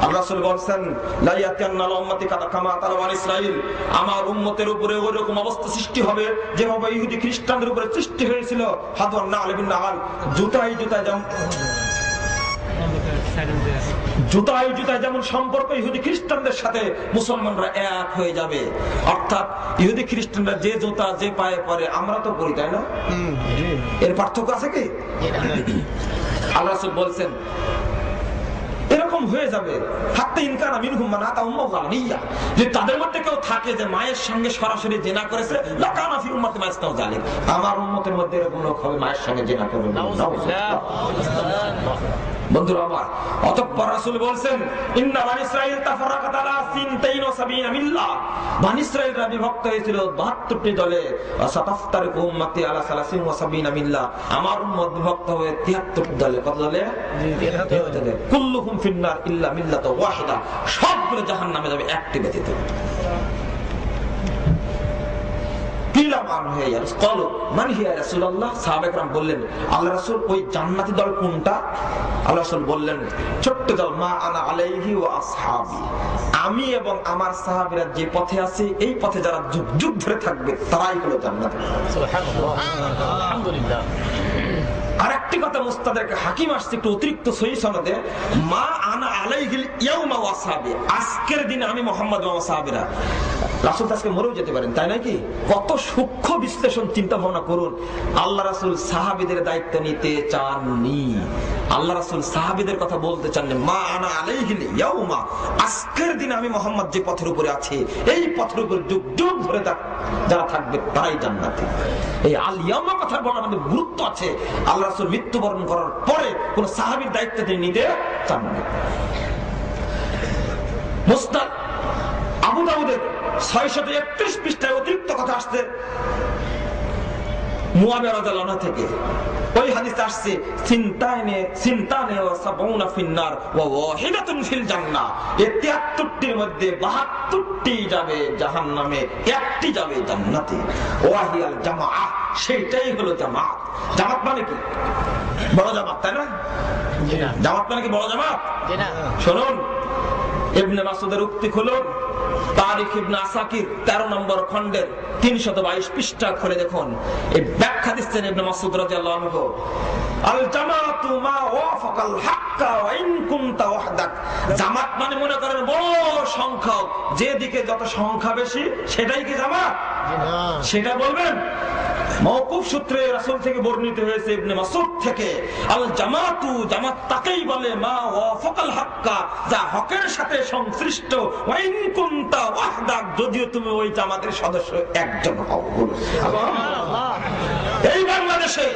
আল্লাহ রাসূল বলেন, লা ইয়াতান্নাল উম্মতি কামা তারা বনি ইসরাঈল, আমার উম্মতের উপরে ওইরকম অবস্থা সৃষ্টি হবে যেভাবে ইহুদি খ্রিস্টানদের উপরে সৃষ্টি হয়েছিল। হাদওয়ান নাল বিন নাল, জুতায় যেমন সম্পর্ক ইহুদি খ্রিস্টানদের সাথে মুসলমানরা এক হয়ে যাবে। অর্থাৎ ইহুদি খ্রিস্টানরা যে জুতা যে পায়ে পরে আমরা তো পরি, তাই না? এর পার্থক্য আছে কি? আল্লাহ রাসূল বলছেন এরকম হয়ে যাবে। যে তাদের মধ্যে কেউ থাকে যে মায়ের সঙ্গে সরাসরি জিনা করেছে, আমার উম্মতের মধ্যে এরকম লোক হবে মায়ের সঙ্গে জিনা করবে। বন্ধুরা আমার, অতঃপর রাসূল বলেন, ইন্না বানি ইসরাঈল তাফারাকাত আলা 72 মিল্লাহ, বানি ইসরাঈলরা বিভক্ত হয়েছিল 72টি দলে। সাতাফতারিকু উম্মতি আলা 73 মিল্লাহ, আমার উম্মত বিভক্ত হয়ে 73 দলে। কত দলে? 73 দলে। কুল্লুহুম ফিন্নার ইল্লা মিল্লাত ওয়াহিদা, সবগুলো জাহান্নামে যাবে একটি ব্যতীত। বললেন, আল্লাহ রাসূল ওই জান্নাতি দল কোনটা? আল্লাহ রাসূল বললেন, ছোট্ট দল, মা আনা আলাইহি ওয়া আসহাবি, আমি এবং আমার সাহাবীরা যে পথে আছি এই পথে যারা যুগ যুগ ধরে থাকবে তারাই হলো জান্নাতি। সুবহানাল্লাহ, আলহামদুলিল্লাহ। আরেকটি কথা মুস্তাদরাক হাকিম আসছে একটু অতিরিক্ত সহিহ সনদে, মা আনা আলাইহিল ইয়াউমা ওয়া আসহাবি, আজকের দিনে আমি মুহাম্মদ ওয়া সাহাবীরা। রাসূল আজকে মরেও যেতে পারেন, তাই নাকি? কত সূক্ষ্ম বিশ্লেষণ, চিন্তা ভাবনা করুন। আল্লাহ রাসূল সাহাবীদের দায়িত্ব নিতে চাননি, আল্লাহ রাসূল সাহাবীদের কথা বলতে চাননি। মা আনা আলাইহিল ইয়াউমা, আজকের দিনে আমি মুহাম্মদ যে পথের উপরে আছি এই পথের উপর যুগ যুগ ধরে যারা থাকবে তারাই জান্নাতি। এই আল ইয়াউমা কথার বলার মধ্যে গুরুত্ব আছে। আল্লাহ রাসূল মৃত্যুবরণ করার পরে কোন সাহাবীর দায়িত্ব তিনি নিতে চাননি। মুসনাদ আবু দাউদের 631 পৃষ্ঠায় অতিরিক্ত কথা আসছে মুয়াবিয়া রাদিয়াল্লাহু আনহু থেকে। ওই হাদিসে আসছে, সিনতানে ওয়া সাবউনা ফিন্নার ওয়া ওয়াহিদাতুন ফিল জান্নাহ, এই 73টির মধ্যে 72টি যাবে জাহান্নামে, একটি যাবে জান্নাতে। ওয়াহিয়াল জামাআহ, সেটাই হলো জামাত। জামাত মানে কি? বড় জামাত, তাই না? জি না। জামাত মানে কি বড় জামাত? জি না। শুনুন, ইবনে মাসউদের উক্তি খুলুন, তারিখ ইবনে আসাকির 13 নম্বর খণ্ডের 322 পৃষ্ঠা খুলে দেখুন। এই ব্যাখ্যা দিচ্ছেন ইবনে মাসউদ রাদিয়াল্লাহু আনহু, আল জামাতু মা ওয়াফাকাল হাক্কা ওয়া ইন কুনতা ওয়াহদাক, জামাত মানে মনে করেন বড় সংখ্যক, যেদিকে যত সংখ্যা বেশি সেটাই কি জামাত? না। সেটা বলবেন? মওকুফ সূত্রে রাসূল থেকে বর্ণিত হয়েছে ইবনে মাসউদ থেকে, আল জামাতু, জামাত তাকেই বলে মা ওয়াফাকাল হাক্কা, যা হকের সাথে সংশ্লিষ্ট, ওয়া ইন কুনতা ওয়াহদাক, যদিও তুমি ওই জামাতের সদস্য একজন হও। সুবহানাল্লাহ। এই বাংলাদেশে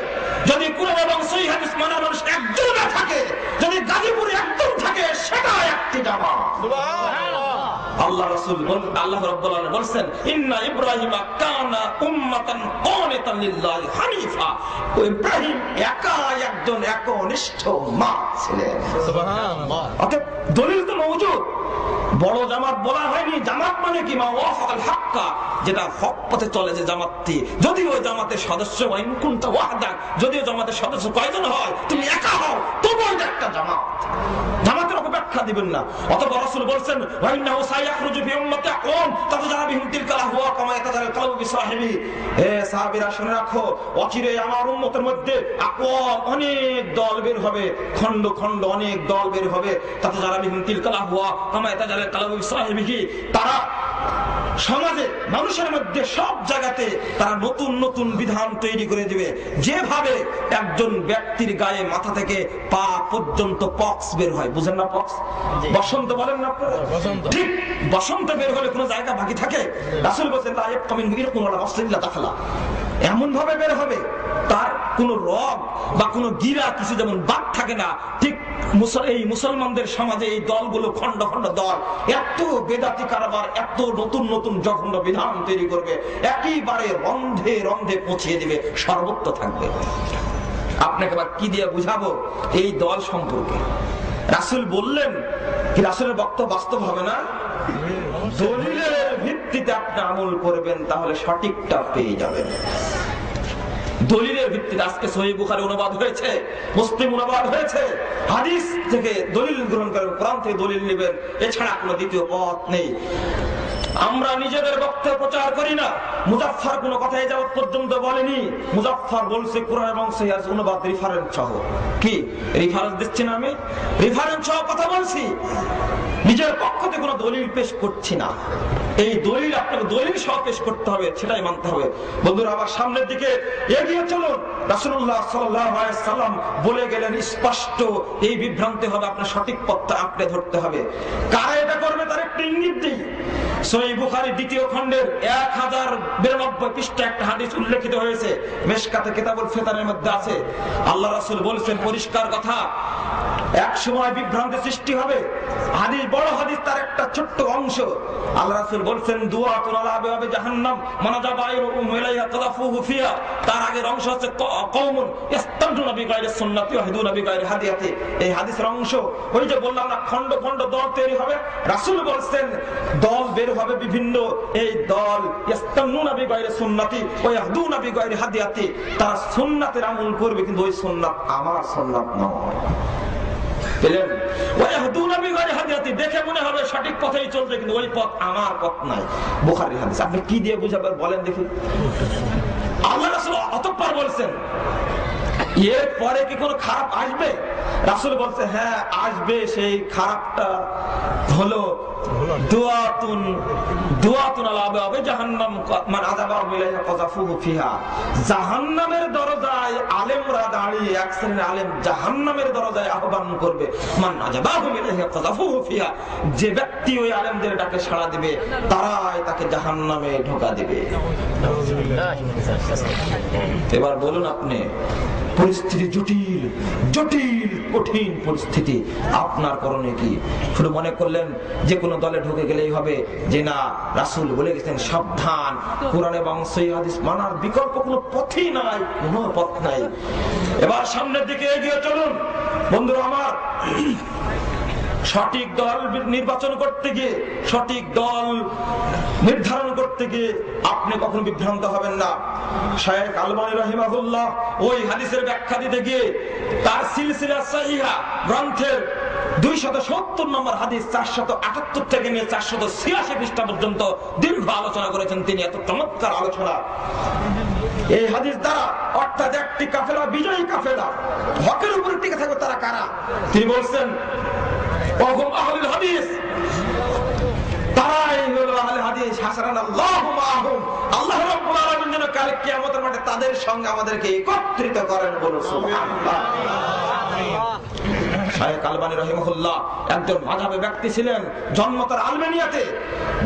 যদি কুরআন এবং সহিহ হাদিস মানা মানুষ একজন না থাকে, যদি গাজীপুরে একজন থাকে, সেটা একটি জামাত। সুবহানাল্লাহ। আল্লাহ রাসূল আল্লাহ রাব্বুল আলামিন বলেন, ইন্না ইব্রাহিমা কানা উম্মাতান কানিতান লিল্লাহি হানিফা, ইব্রাহিম একা একজন একনিষ্ঠ উম্মাহ ছিলেন। সুবহানাল্লাহ। অতএব দলিল তো মওজুদ, বড় জামাত বলা হয়নি। জামাত মানে কি? মা ওয়াফাকাল হাক্কা, যেটা হক পথে চলে যে জামাতটি। যদিও জামাতের সদস্য ওয়াইনকুনতা ওয়াহদা, যদিও জামাতের সদস্য কয়জন হয়, তুমি একা হও, তবুও একটা জামাত। জামাতের অপব্যাখ্যা দিবেন না। অতঃপর রাসূল বলেন ওয়াইন্নাহু সায়াখরুজু ফি উম্মতি আকওয়াম তাতাজারা বিহিম তিলকাল আহওয়া কামা ইয়াতাজারাল কালবু বিসাহিবি। হে সাহাবীরা শুনে রাখো, অচিরে আমার উম্মতের মধ্যে আকওয়াম, অনেক দল বের হবে, খন্ড খন্ড অনেক দল বের হবে। তাতাজারা বিহিম তিলকাল আহওয়া কামা ইয়াতাজারাল কালবু বিসাহিবি। তারা সমাজে মানুষের মধ্যে সব জায়গাতে তারা নতুন নতুন বিধান তৈরি করে দিবে। যেভাবে একজন ব্যক্তির গায়ে মাথা থেকে পা পর্যন্ত পক্স বের হয়, বুঝেন না? পক্স বসন্ত বলেন না আপনারা? ঠিক বসন্ত বের হলে কোন জায়গা বাকি থাকে? রাসূল বলেছেন লা ইয়াবকা মিন গিরকুন ওয়ালা মাসলিল্লা দাখালা, এমন ভাবে বের হবে তার কোন রগ বা কোন গিরা কিছু যেমন বাদ থাকে না, ঠিক এই মুসলমানদের সমাজে এই দলগুলো খন্ড খন্ড দল এত বেদাতি কারবার, এত নতুন নতুন জঘন্য বিধান তৈরি করবে, একেবারে রন্ধে রন্ধে পৌঁছিয়ে দিবে, সর্বত্র থাকবে। আপনাকে আবার কি দিয়ে বুঝাবো এই দল সম্পর্কে? রাসূল বললেন কি রাসূলের বক্তব্য বাস্তব হবে না? দলিলের ভিত্তিতে আপনি আমল করবেন, তাহলে সঠিকটা পেয়ে যাবেন। দলিলের ভিত্তিতে আজকে সহিহ বুখারী অনুবাদ হয়েছে, মুসলিম অনুবাদ হয়েছে। হাদিস থেকে দলিল গ্রহণ করবেন, কোরআন থেকে দলিল নেবেন, এছাড়া কোনো দ্বিতীয় পথ নেই। আমরা নিজেদের বক্তব্য প্রচার করি না। মুজাফফর কোনো কথা এই যাবত পর্যন্ত বলেনি। মুজাফফর বলছে কোরআন এবং সহিহ অনুবাদ রেফারেন্স সহ। কি রেফারেন্স দিচ্ছি না? আমি রেফারেন্স সহ কথা বলছি, নিজের পক্ষ থেকে কোনো দলিল পেশ করছি না। এই দলিল আপনাকে দলিল সহ পেশ করতে হবে, সেটাই মানতে হবে। বন্ধুরা, আবার সামনের দিকে এগিয়ে চলুন। রাসূলুল্লাহ সাল্লাল্লাহু আলাইহি ওয়াসাল্লাম বলে গেলেন স্পষ্ট, এই বিভ্রান্তি হবে, আপনার সঠিক পথটা আঁকড়ে ধরতে হবে। কারা এটা করবে তার একটা ইঙ্গিত দিই। সহিহ বুখারী দ্বিতীয় খণ্ডের 1092 পৃষ্ঠা একটা হাদিস উল্লেখিত হয়েছে, মিশকাতে কিতাবুল ফিতানের মধ্যে আছে। আল্লাহ রাসূল বলেছেন পরিষ্কার কথা, এক সময় বিভ্রান্তি সৃষ্টি হবে। হাদিস বড় হাদিস, তার একটা ছোট্ট অংশ। আল্লাহ রাসূল বলেছেন দুআতুন আলা আবওয়াবি জাহান্নাম মানাজাবাইরুহুম ইলাইহা তাদাফুহু ফিহা। তার আগের অংশ হচ্ছে কওমুন ইস্তামদুনা বিগাইরি সুন্নতি ওয়া ইয়াহদুনা বিগাইরি হাদিয়াতি। এই হাদিসের অংশ ওই যে বললাম না, খন্ড খন্ড দল তৈরি হবে। রাসূল বলেছেন দল বের হবে বিভিন্ন, এই দল ইস্তামদুনা বিগাইরি সুন্নতি ওয়া ইয়াহদুনা বিগাইরি হাদিয়াতি। তারা সুন্নাতের আমল করবে, কিন্তু ওই সুন্নাত আমার সুন্নাত নয়। পেলেন? দেখে মনে হবে সঠিক পথেই চলছে, কিন্তু ওই পথ আমার পথ নাই। বুখারীর হাদিস। আপনি কি দিয়ে বুঝাবেন বলেন দেখি? আল্লাহ রাসূল অতঃপর বলছেন এর পরে কি কোনো খারাপ আসবে? রাসূল বলছে হ্যাঁ আসবে। সেই খারাপটা হলো দুআতুন আলা আবওয়াবি জাহান্নাম মান আযাবাহু ইলাইহা কাযাফুহু ফিহা। জাহান্নামের দরজায় আলেমরা দাঁড়িয়ে, এক শ্রেণীর আলেম জাহান্নামের দরজায় আহ্বান করবে। মান আযাবাহু ইলাইহা কাযাফুহু ফিহা। যে ব্যক্তি ওই আলেমদের ডাকে সাড়া দিবে, তারাই তাকে জাহান্নামে ঢোকা দিবে। এবার বলুন আপনি, পরিস্থিতি জটিল জটিল কঠিন পরিস্থিতি, আপনার করণীয় কি? শুধু মনে করলেন যে কোনো দলে ঢুকে গেলেই হবে? যে না, রাসূল বলে গেছেন সাবধান, কোরআন এবং সহিহ হাদিস মানার বিকল্প কোনো পথই নাই, কোনো পথ নাই। এবার সামনের দিকে এগিয়ে চলুন বন্ধুরা আমার। সঠিক দল নির্বাচন করতে গিয়ে, সঠিক দল নির্ধারণ করতে গিয়ে আপনি কখনো বিভ্রান্ত হবেন না। শায়েখ আলবানী রাহিমাহুল্লাহ ওই হাদিসের ব্যাখ্যা দিতে গিয়ে তার সিলসিলা সহিহা গ্রন্থের 270 নম্বর হাদিস 478 থেকে নিয়ে 486 পৃষ্ঠা পর্যন্ত দীর্ঘ আলোচনা করেছেন তিনি। এত চমৎকার আলোচনা এই হাদিস দ্বারা, অর্থাৎ একটি কাফেলা বিজয়ী কাফেলা, হকের উপরে টিকে থাকবে। তারা কারা? তিনি বলছেন ওহুম আহলুল হাদিস, তারাই হলো আহলে হাদিস। হাসানাল্লাহু মাআহুম। আল্লাহ রাব্বুল আলামিন যেন কাল কিয়ামতের মাঠে তাদের সঙ্গে আমাদেরকে একত্রিত করেন, বলুন সুবহানাল্লাহ। শায়েখ আলবানী রাহিমাহুল্লাহ একজন মাযহাবী ব্যক্তি ছিলেন। জন্ম তার আলবেনিয়াতে,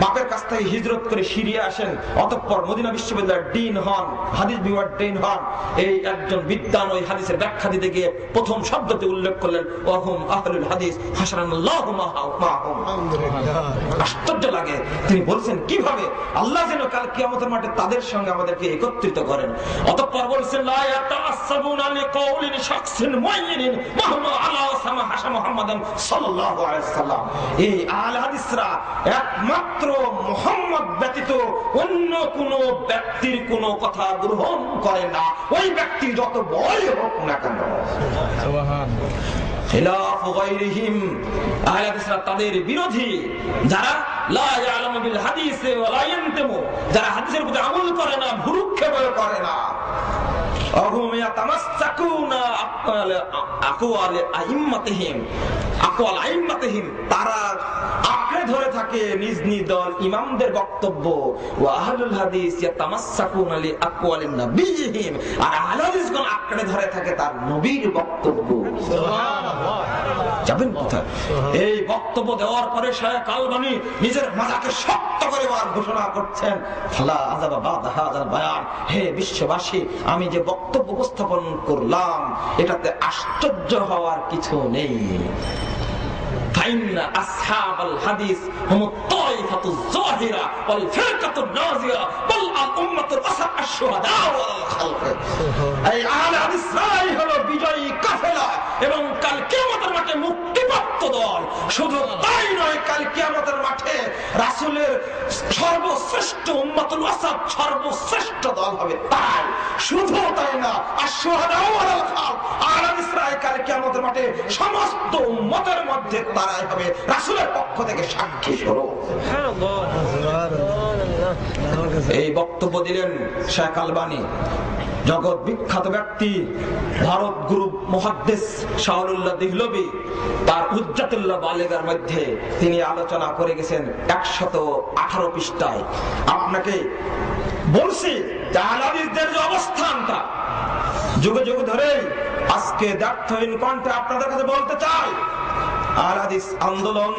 বাপের কাছ থেকে হিজরত করে সিরিয়া আসেন, অতঃপর মদিনা বিশ্ববিদ্যালয়ের ডিন হন, হাদিস বিভাগের ডিন হন। এই একজন বিদ্বান ওই হাদিসের ব্যাখ্যা দিতে গিয়ে প্রথম শব্দটি উল্লেখ করলেন ওহুম আহলুল হাদিস হাসানাল্লাহু মাআহুম। আশ্চর্য লাগে, তিনি বলছেন কিভাবে আল্লাহ যেন কাল কিয়ামতের মাঠে তাদের সঙ্গে আমাদেরকে একত্রিত করেন। অতঃপর বলছেন লা ইয়াতাআসসার ইয়াতাআসাবুনা লিকাউলিন শাখসিন মুআয়্যানিন মাহমা আলা সামা হাসা মুহাম্মাদান সাল্লাল্লাহু আলাইহি ওয়াসাল্লাম। এই আহলে হাদিসরা একমাত্র মুহাম্মদ ব্যতীত অন্য কোন ব্যক্তির কোন কথা গ্রহণ করে না, ওই ব্যক্তি যত বড়ই হোক না কেন। সুবহানাল্লাহ। খিলাফ গায়রিহিম, আহলে হাদিসরা তাদের বিরোধী, যারা লা ইয়ালামু বিল হাদিস ওয়া লা ইয়ানতামু, যারা হাদিসের প্রতি আমল করে না, ভুরুক্ষেপ করে না। আহুম ইয়াতামাসসাকুনা আকওয়াল আইম্মাতিহিম, তারা আঁকড়ে ধরে থাকে নিজ নিজ দল ইমামদের বক্তব্য। ওয়া আহলুল হাদিস ইয়াতামাসসাকুনা লিআকওয়ালিন নবিয়্যিহিম, আর আহলে হাদিসগণ আঁকড়ে ধরে থাকে তার নবীর বক্তব্য। সুবহানাল্লাহ। যাবেন কোথায়? এই বক্তব্য দেওয়ার পরে শায়খ আলবানী নিজের মাজাকে শক্ত করে ঘোষণা করছেন, ফালা আযাবা বাদা হাযাল বায়ান, হে বিশ্ববাসী, আমি যে বক্তব্য উপস্থাপন করলাম এটাতে আশ্চর্য হওয়ার কিছু নেই। ফাইন্না আসহাবাল হাদিস হুমুত তাইফাতুজ যাহিরা ওয়াল ফিরকাতুন নাজিরা ওয়াল উম্মাতুল আশ-শুহাদা ওয়াল খালক। এই আহলে হাদিসরাই হলো বিজয়ী কাফেলা এবং কাল কিয়ামতের মাঠে মুক্তিপ্রাপ্ত দল। শুধু তাই নয়, কাল কিয়ামতের মাঠে রাসূলের সর্বশ্রেষ্ঠ উম্মাতুল ওয়াসাত, সর্বশ্রেষ্ঠ দল হবে তাই। শুধু তাই না, আশ-শুহাদা ওয়াল খালক, আহলে হাদিসরাই কাল কিয়ামতের মাঠে সমস্ত উম্মতের মধ্যে তারাই হবে রাসূলের পক্ষ থেকে সাক্ষী স্বরূপ। এই বক্তব্য দিলেন শায়খ আলবানী, জগৎ বিখ্যাত ব্যক্তি, ভারত গুরু মুহাদ্দিস শাহরুল্লাহ দিহলভী তার হুজ্জাতুল্লাহ বালিগার মধ্যে তিনি আলোচনা করে গেছেন 118 পৃষ্ঠায়। আপনাকে বলছি যে আহলে হাদিসদের যে অবস্থানটা যুগে যুগে ধরে আজকে দ্ব্যর্থহীন কণ্ঠে আপনাদের কাছে বলতে চাই, আহলে হাদিস আন্দোলন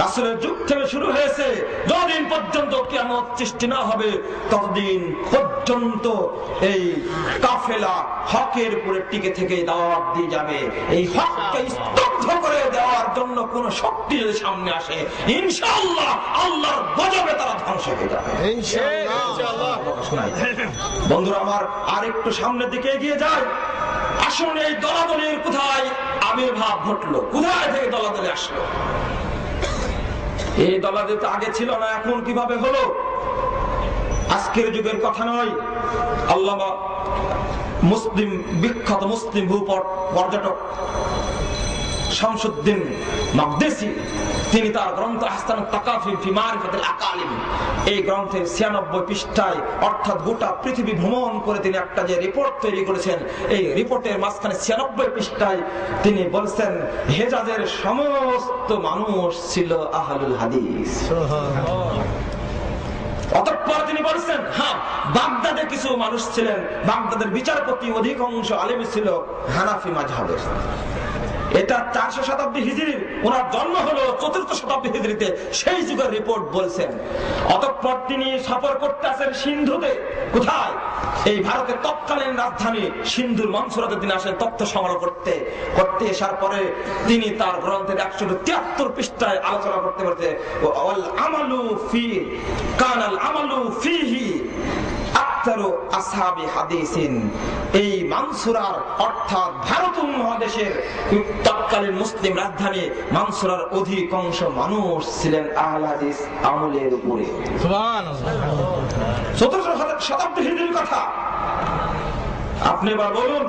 রাসূলের যুগ থেকে শুরু হয়েছে। যতদিন পর্যন্ত কিয়ামত সৃষ্টি না হবে ততদিন পর্যন্ত এই কাফেলা হকের উপরে টিকে থেকে দাওয়াত দিয়ে যাবে। এই হককে স্তব্ধ করে দেওয়ার জন্য কোন শক্তি যদি সামনে আসে, ইনশাআল্লাহ আল্লাহর গজবে তারা ধ্বংস হয়ে যাবে ইনশাআল্লাহ। বন্ধুরা আমার, আর একটু সামনের দিকে এগিয়ে যায়। আসুন, এই দলাদলির কোথায় আবির্ভাব ঘটলো, কোথায় থেকে দলাদলি আসলো? এই দলাদলি তো আগে ছিল না, এখন কিভাবে হলো? আজকের যুগের কথা নয়। আল্লামা মুসলিম, বিখ্যাত মুসলিম পর্যটক শামসুদ্দিন মাকদেসি, তিনি তার গ্রন্থ আহসানুত তাকাফি ফি মারিফাতিল আকালিম, এই গ্রন্থের 96 পৃষ্ঠায়, অর্থাৎ গোটা পৃথিবী ভ্রমণ করে তিনি একটা যে রিপোর্ট তৈরি করেছেন, এই রিপোর্টের মাঝখানে 96 পৃষ্ঠায় তিনি বলছেন হেজাজের সমস্ত মানুষ ছিল আহলুল হাদিস। অতঃপর তিনি বলছেন, হ্যাঁ, বাগদাদে কিছু মানুষ ছিলেন, বাগদাদের বিচারপতি অধিকাংশ আলেম ছিল হানাফি মাযহাবের। এটা 400 শতাব্দী হিজরির, ওনার জন্ম হলো 4th শতাব্দী হিজরিতে, সেই যুগের রিপোর্ট বলছেন। অতঃপর তিনি সফর করতে আসেন সিন্ধুতে। কোথায়? এই ভারতের তৎকালীন রাজধানী সিন্ধুর মনসুরাতে তিনি আসেন তথ্য সংগ্রহ করতে। আসার পরে তিনি তার গ্রন্থের 173 পৃষ্ঠায় আলোচনা করতে পারছে ওয়াল আমালু ফি কানাল আমালু ফিহি আকতারু আসহাবি হাদিসিন। এই মানসুরার অর্থাৎ ভারত মহাদেশের তৎকালীন মুসলিম রাজধানী মানসুরার অধিকাংশ মানুষ ছিলেন আহলে হাদিস আমলের উপরে। সুবহানাল্লাহ। 17শ শতাব্দী হিজরির কথা আপনি এবার বলুন।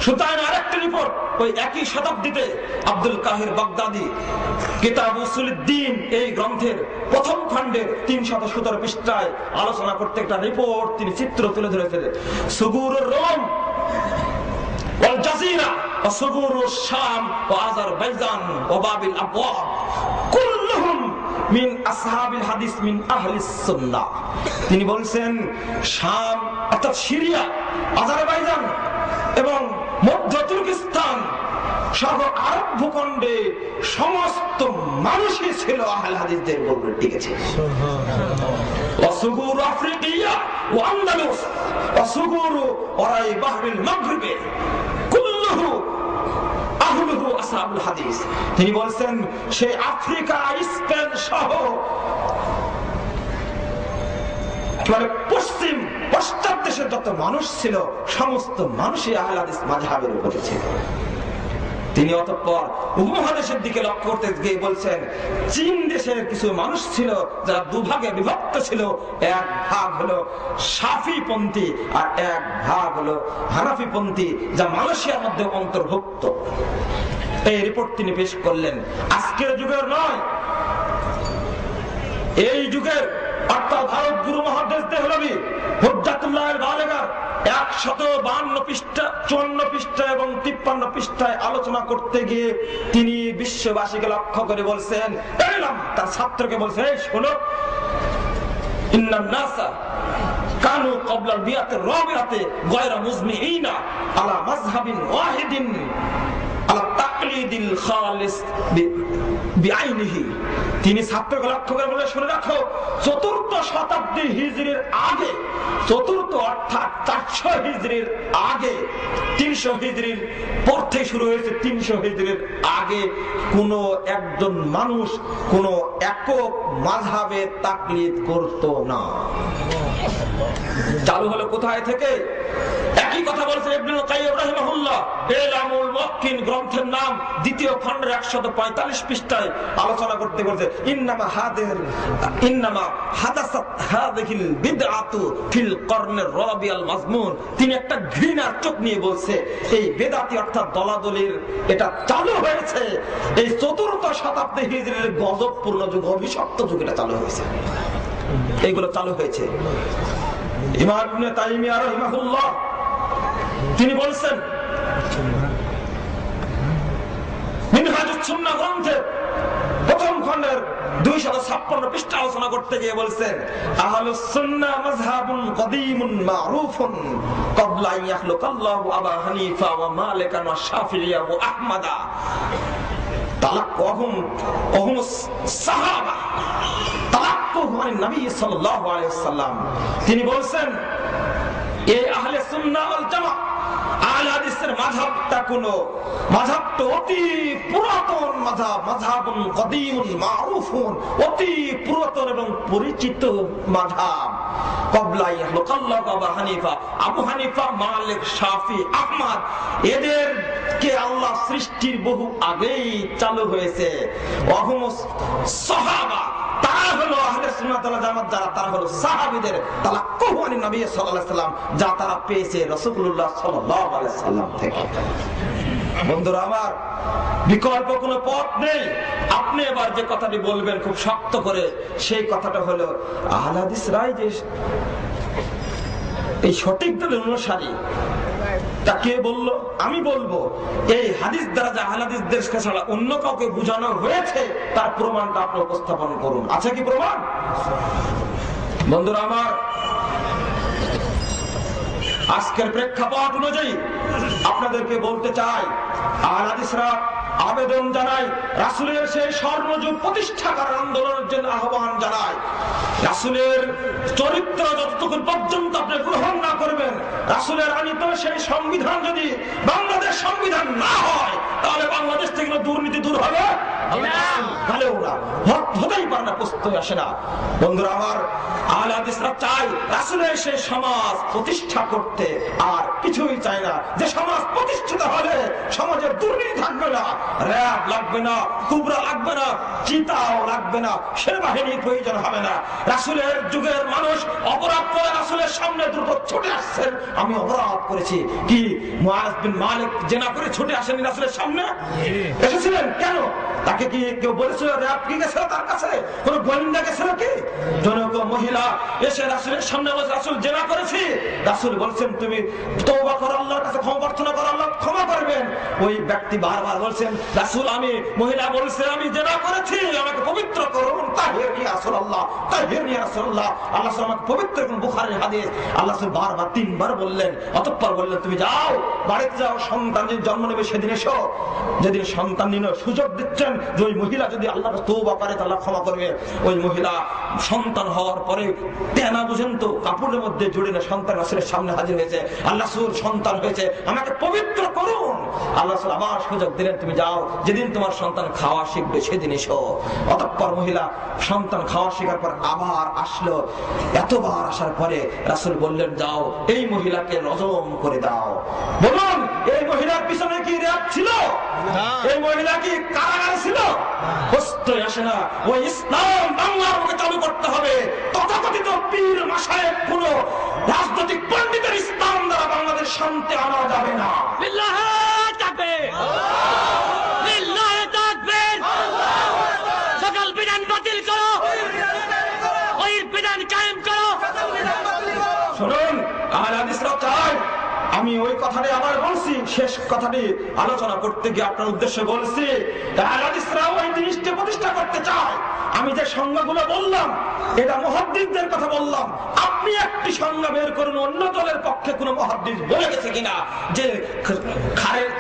সুতরাং আরেকটা রিপোর্ট ওই একই শতাব্দীতে আব্দুল কাহির বাগদাদি কিতাব উসুলুদ্দিন এই গ্রন্থের প্রথম খণ্ডের 317 পৃষ্ঠায় আলোচনা করতে একটা রিপোর্ট তিনি চিত্র তুলে ধরেছেন। সুগুরুর রোম ওয়াল জাজিরা ওয়া সুগুরুশ শাম ওয়া আযারবাইজান ওয়া বাবিল আবওয়াব কুল্লুহুম মিন আসহাবিল হাদিস মিন আহলিস সুন্নাহ। তিনি বলছেন শাম অর্থাৎ সিরিয়া, আজারবাইজান এবং মধ্য তুর্কিস্তান সহ আরব ভূখণ্ডে সমস্ত মানুষই ছিল আহলে হাদিসদের উপরে টিকেছে। ওয়াসুগুরু আফ্রিকিয়া ওয়া আন্দালুস ওয়াসুগুরু ওরাই বাহরিল মাগরিবে কুল্লুহু আহলুহু আসহাবুল হাদিস। তিনি বলেন সেই আফ্রিকা, স্পেন সহ পশ্চিম পশ্চাৎ দেশের যত মানুষ ছিল সমস্ত মানুষই আহলে হাদিস মাযহাবের উপরে ছিল। তিনি অতঃপর উপমহাদেশের দিকে লক্ষ্য করতে গিয়ে বলছেন, চীন দেশের কিছু মানুষ ছিল যারা দুভাগে বিভক্ত ছিল, এক ভাগ হলো শাফিপন্থী আর এক ভাগ হলো হানাফিপন্থী, যা মালয়েশিয়ার মধ্যে অন্তর্ভুক্ত। এই রিপোর্ট তিনি পেশ করলেন। আজকের যুগের নয়, এই যুগের অর্থাৎ ভারত গুরু মহাদেশ দেহলভী হুজ্জাতুল্লাহ বালেগার 152 পৃষ্ঠা, 54 পৃষ্ঠা এবং 53 পৃষ্ঠায় আলোচনা করতে গিয়ে তিনি বিশ্ববাসীকে লক্ষ্য করে বলছেন, তার ছাত্রকে বলছে, শোনো, ইন্নান নাসা কানু ক্বাবলাল বিআতির রাবিআতি গায়রা মুজমিইনা আলা মাযহাবিন ওয়াহিদিন আলা তাকলিদিল খালিস বিআইনিহি। তিনি ছাত্রকে লক্ষ্য করে বলে, শুনে রাখো, 4th শতাব্দী হিজরির আগে, 4th অর্থাৎ 400 হিজরির আগে, 300 হিজরির পর থেকে শুরু হয়েছে, 300 হিজরির আগে কোন একজন মানুষ কোন একক মাযহাবের তাকলিদ করত না। চালু হলো কোথায় থেকে? একই কথা বলছেন ইবনুল কাইয়্যিম রাহিমাহুল্লাহ ইলামুল মুওয়াক্কিন গ্রন্থের নাম, 2য় খণ্ডের 145 পৃষ্ঠায় আলোচনা করতে বলছে, ইন্নামা হাদাসাত হাযিহিল বিদআতু ফিল কর্নের রাবিআল মাজমুন। তিনি একটা ঘৃণার চোখ নিয়ে বলছে, এই বেদাতি অর্থাৎ দলাদলির এটা চালু হয়েছে এই 4th শতাব্দী হিজরির গজবপূর্ণ যুগ, অভিশপ্ত যুগ, এটা চালু হয়েছে, এইগুলো চালু হয়েছে। ইমাম ইবনে তাইমিয়া রাহিমাহুল্লাহ তিনি বলছেন মিনহাজুস সুন্নাহ গ্রন্থের 1ম খণ্ডের 256 পৃষ্ঠা আলোচনা করতে গিয়ে বলছেন, আহলুস সুন্নাহ মাযহাবুন কদীমুন মারুফুন ক্বাবলা আন ইয়াখলুকাল্লাহু আবা হানিফা ওয়া মালিকান ওয়া শাফিঈয়া ওয়া আহমাদা তালাক্কুহুম সাহাবা তালাক্কুহু আন নবী সাল্লাল্লাহু আলাইহি ওয়াসাল্লাম। তিনি বলছেন, এই আহলে সুন্নাহ ওয়াল জামাত আহলে হাদিসের মাযহাবটা মাযহাবটা অতি পুরাতন মাযহাব, মাযহাবুন কদীমুন মারুফুন, অতি পুরাতন এবং পরিচিত মাযহাব। ক্বাবলা ইয়াহলুকাল্লাহু আবা হানিফা, আবু হানিফা, মালিক, শাফি, আহমদ, এদেরকে আল্লাহ সৃষ্টির বহু আগেই চালু হয়েছে। ওয়াহুমুস সাহাবা, তারা হলো আহলে সুন্নাত ওয়াল জামাত, যারা তারা হলো সাহাবীদের তালাক্কুহু আন নবী সাল্লাল্লাহু আলাইহি ওয়াসাল্লাম, যা তারা পেয়েছে রাসূলুল্লাহ সাল্লাল্লাহু আলাইহি ওয়াসাল্লাম থেকে। বন্ধুরা আমার, বিকল্প কোনো পথ নেই। আপনি এবার যে কথাটি বলবেন খুব শক্ত করে, সেই কথাটা হলো আহলে হাদিসরাই যে এই সঠিক দলের অনুসারী, তা কে বললো? আমি বলবো, এই হাদিস দ্বারা যে আহলে হাদিসদের ছাড়া অন্য কাউকে বোঝানো হয়েছে তার প্রমাণটা আপনি উপস্থাপন করুন। আছে কি প্রমাণ? বন্ধুরা আমার, আজকের প্রেক্ষাপট অনুযায়ী আপনাদেরকে বলতে চাই, আহলে হাদিসরা আবেদন জানায়, রাসূলের সেই স্বর্ণযুগ প্রতিষ্ঠা করার আন্দোলনের জন্য আহ্বান জানায়। রাসূলের চরিত্র যতটুকু পর্যন্ত আপনি গ্রহণ না করবেন, রাসূলের আনিত সেই সংবিধান যদি বাংলাদেশ সংবিধান না হয়, তাহলে বাংলাদেশ থেকে দুর্নীতি দূর হবে হতেই পারে না, প্রশ্নই আসে না। বন্ধুরা আমার, আহলে হাদিসরা চাই রাসূলের সেই সমাজ প্রতিষ্ঠা করতে, আর কিছুই চায় না। যে সমাজ প্রতিষ্ঠিত হলে সমাজের দুর্নীতি থাকবে না, র‍্যাব লাগবে না, কুবরা লাগবে না, চিতাও লাগবে না, সেনাবাহিনীর প্রয়োজন হবে না। রাসূলের যুগের মানুষ অপরাধ করে রাসূলের সামনে দ্রুত ছুটে আসছেন, আমি অপরাধ করেছি। কি মুআজ বিন মালিক জেনা করে ছুটে আসেন রাসূলের সামনে? এসেছিলেন কেন? তাকে কি কেউ বলেছিল র‍্যাব কি গেছিল তার কাছে? কোন গোয়েন্দা গেছিল কি? জনক মহিলা এসে রাসূলের সামনে বলে, রাসূল জেনা করেছি। রাসূল বলছেন, তুমি তওবা করো, আল্লাহর কাছে ক্ষমা প্রার্থনা করো, আল্লাহ ক্ষমা করবেন। ওই ব্যক্তি বারবার বলছেন, রাসূল আমি, মহিলা বলছে আমি জেনা করেছি, আমাকে পবিত্র করুন। তাহিরনি ইয়া রাসূলুল্লাহ, তাহিরনি ইয়া রাসূলুল্লাহ, আল্লাহ আমাকে পবিত্র করুন। বুখারীর হাদিস। আল্লাহ বারবার 3 বার বললেন। অতঃপর বললেন, তুমি যাও, বাড়িতে যাও, সন্তান যেদিন জন্ম নেবে সেদিন এসো। যেদিন সন্তান নিয়ে সুযোগ দিচ্ছেন যে ওই মহিলা যদি আল্লাহর তওবা করে তাহলে ক্ষমা করবে। ওই মহিলা সন্তান হওয়ার পরে তেনা বুঝেন তো কাপড়ের মধ্যে জড়িয়ে সন্তান রাসূলের সামনে হাজির হয়েছে। আল্লাহ রাসূল সন্তান হয়েছে, আমাকে পবিত্র করুন। আল্লাহ আবার সুযোগ দিলেন, তুমি যাও, যেদিন তোমার সন্তান খাওয়া শিখবে সেদিন এসো। অতঃপর মহিলা সন্তান খাওয়া শেখার পর আবার আসলো। এতবার আসার পরে রাসূল বললেন, যাও এই মহিলাকে রজম করে দাও। বলুন, এই মহিলার পিছনে কি রেপ ছিল? এই মহিলা কি কারাগারে ছিল? বুঝতে আসে না। ওই ইসলাম বাংলার মুখে চালু করতে হবে। তথাকথিত পীর মাশায়েখ কোন রাজনৈতিক পণ্ডিতের ইসলাম দ্বারা বাংলাদেশ শান্তি আনা যাবে না। বিল্লাহি তাকবীর, বিল্লাহি তাকবীর। সকল বিধান বাতিল করো, ওই বিধান কায়েম করো। শুনুন, আহলে হাদিসরা চায়, আমি ওই কথাটি আবার বলছি, শেষ কথাটি আলোচনা করতে গিয়ে আপনার উদ্দেশ্যে বলছি, আহলে হাদিসরা ওই জিনিসটি প্রতিষ্ঠা করতে চায়। আমি যে সংজ্ঞাগুলো বললাম এটা মুহাদ্দিসদের কথা বললাম। আপনি একটি সংজ্ঞা বের করুন অন্য দলের পক্ষে কোন মুহাদ্দিস বলে গেছে কিনা যে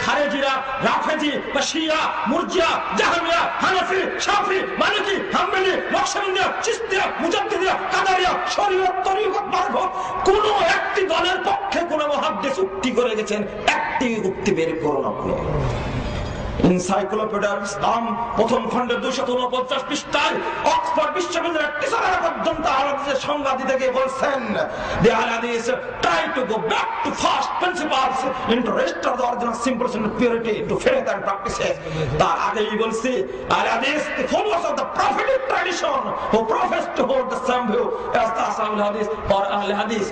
খারেজিরা, রাফেজি বা শিয়া, মুরজিয়া, জাহমিয়া, হানাফি, শাফি, মালিকি, হাম্বলি, নকশবন্দিয়া, চিশতিয়া, মুজাদ্দিদিয়া, কাদারিয়া, শরীয়ত, তরিকত, মারফত কোন একটি দলের পক্ষে কোন মুহাদ্দিস উক্তি করে গেছেন? একটি উক্তি বের করুন আপনি। এনসাইক্লোপিডিয়া অফ ইসলাম প্রথম খণ্ডের 249 পৃষ্ঠায় অক্সফোর্ড বিশ্ববিদ্যালয়ের টিচাররা পর্যন্ত আহলে সংজ্ঞা দিতে গিয়ে বলছেন, the Ahladis try to go back to first principles into restore the original simplicity and purity into faith and practices. তার আগেই বলছি, Ahladis, the followers of the prophetic tradition who profess to hold the same view as the Ahlul Hadith or Ahl Hadith,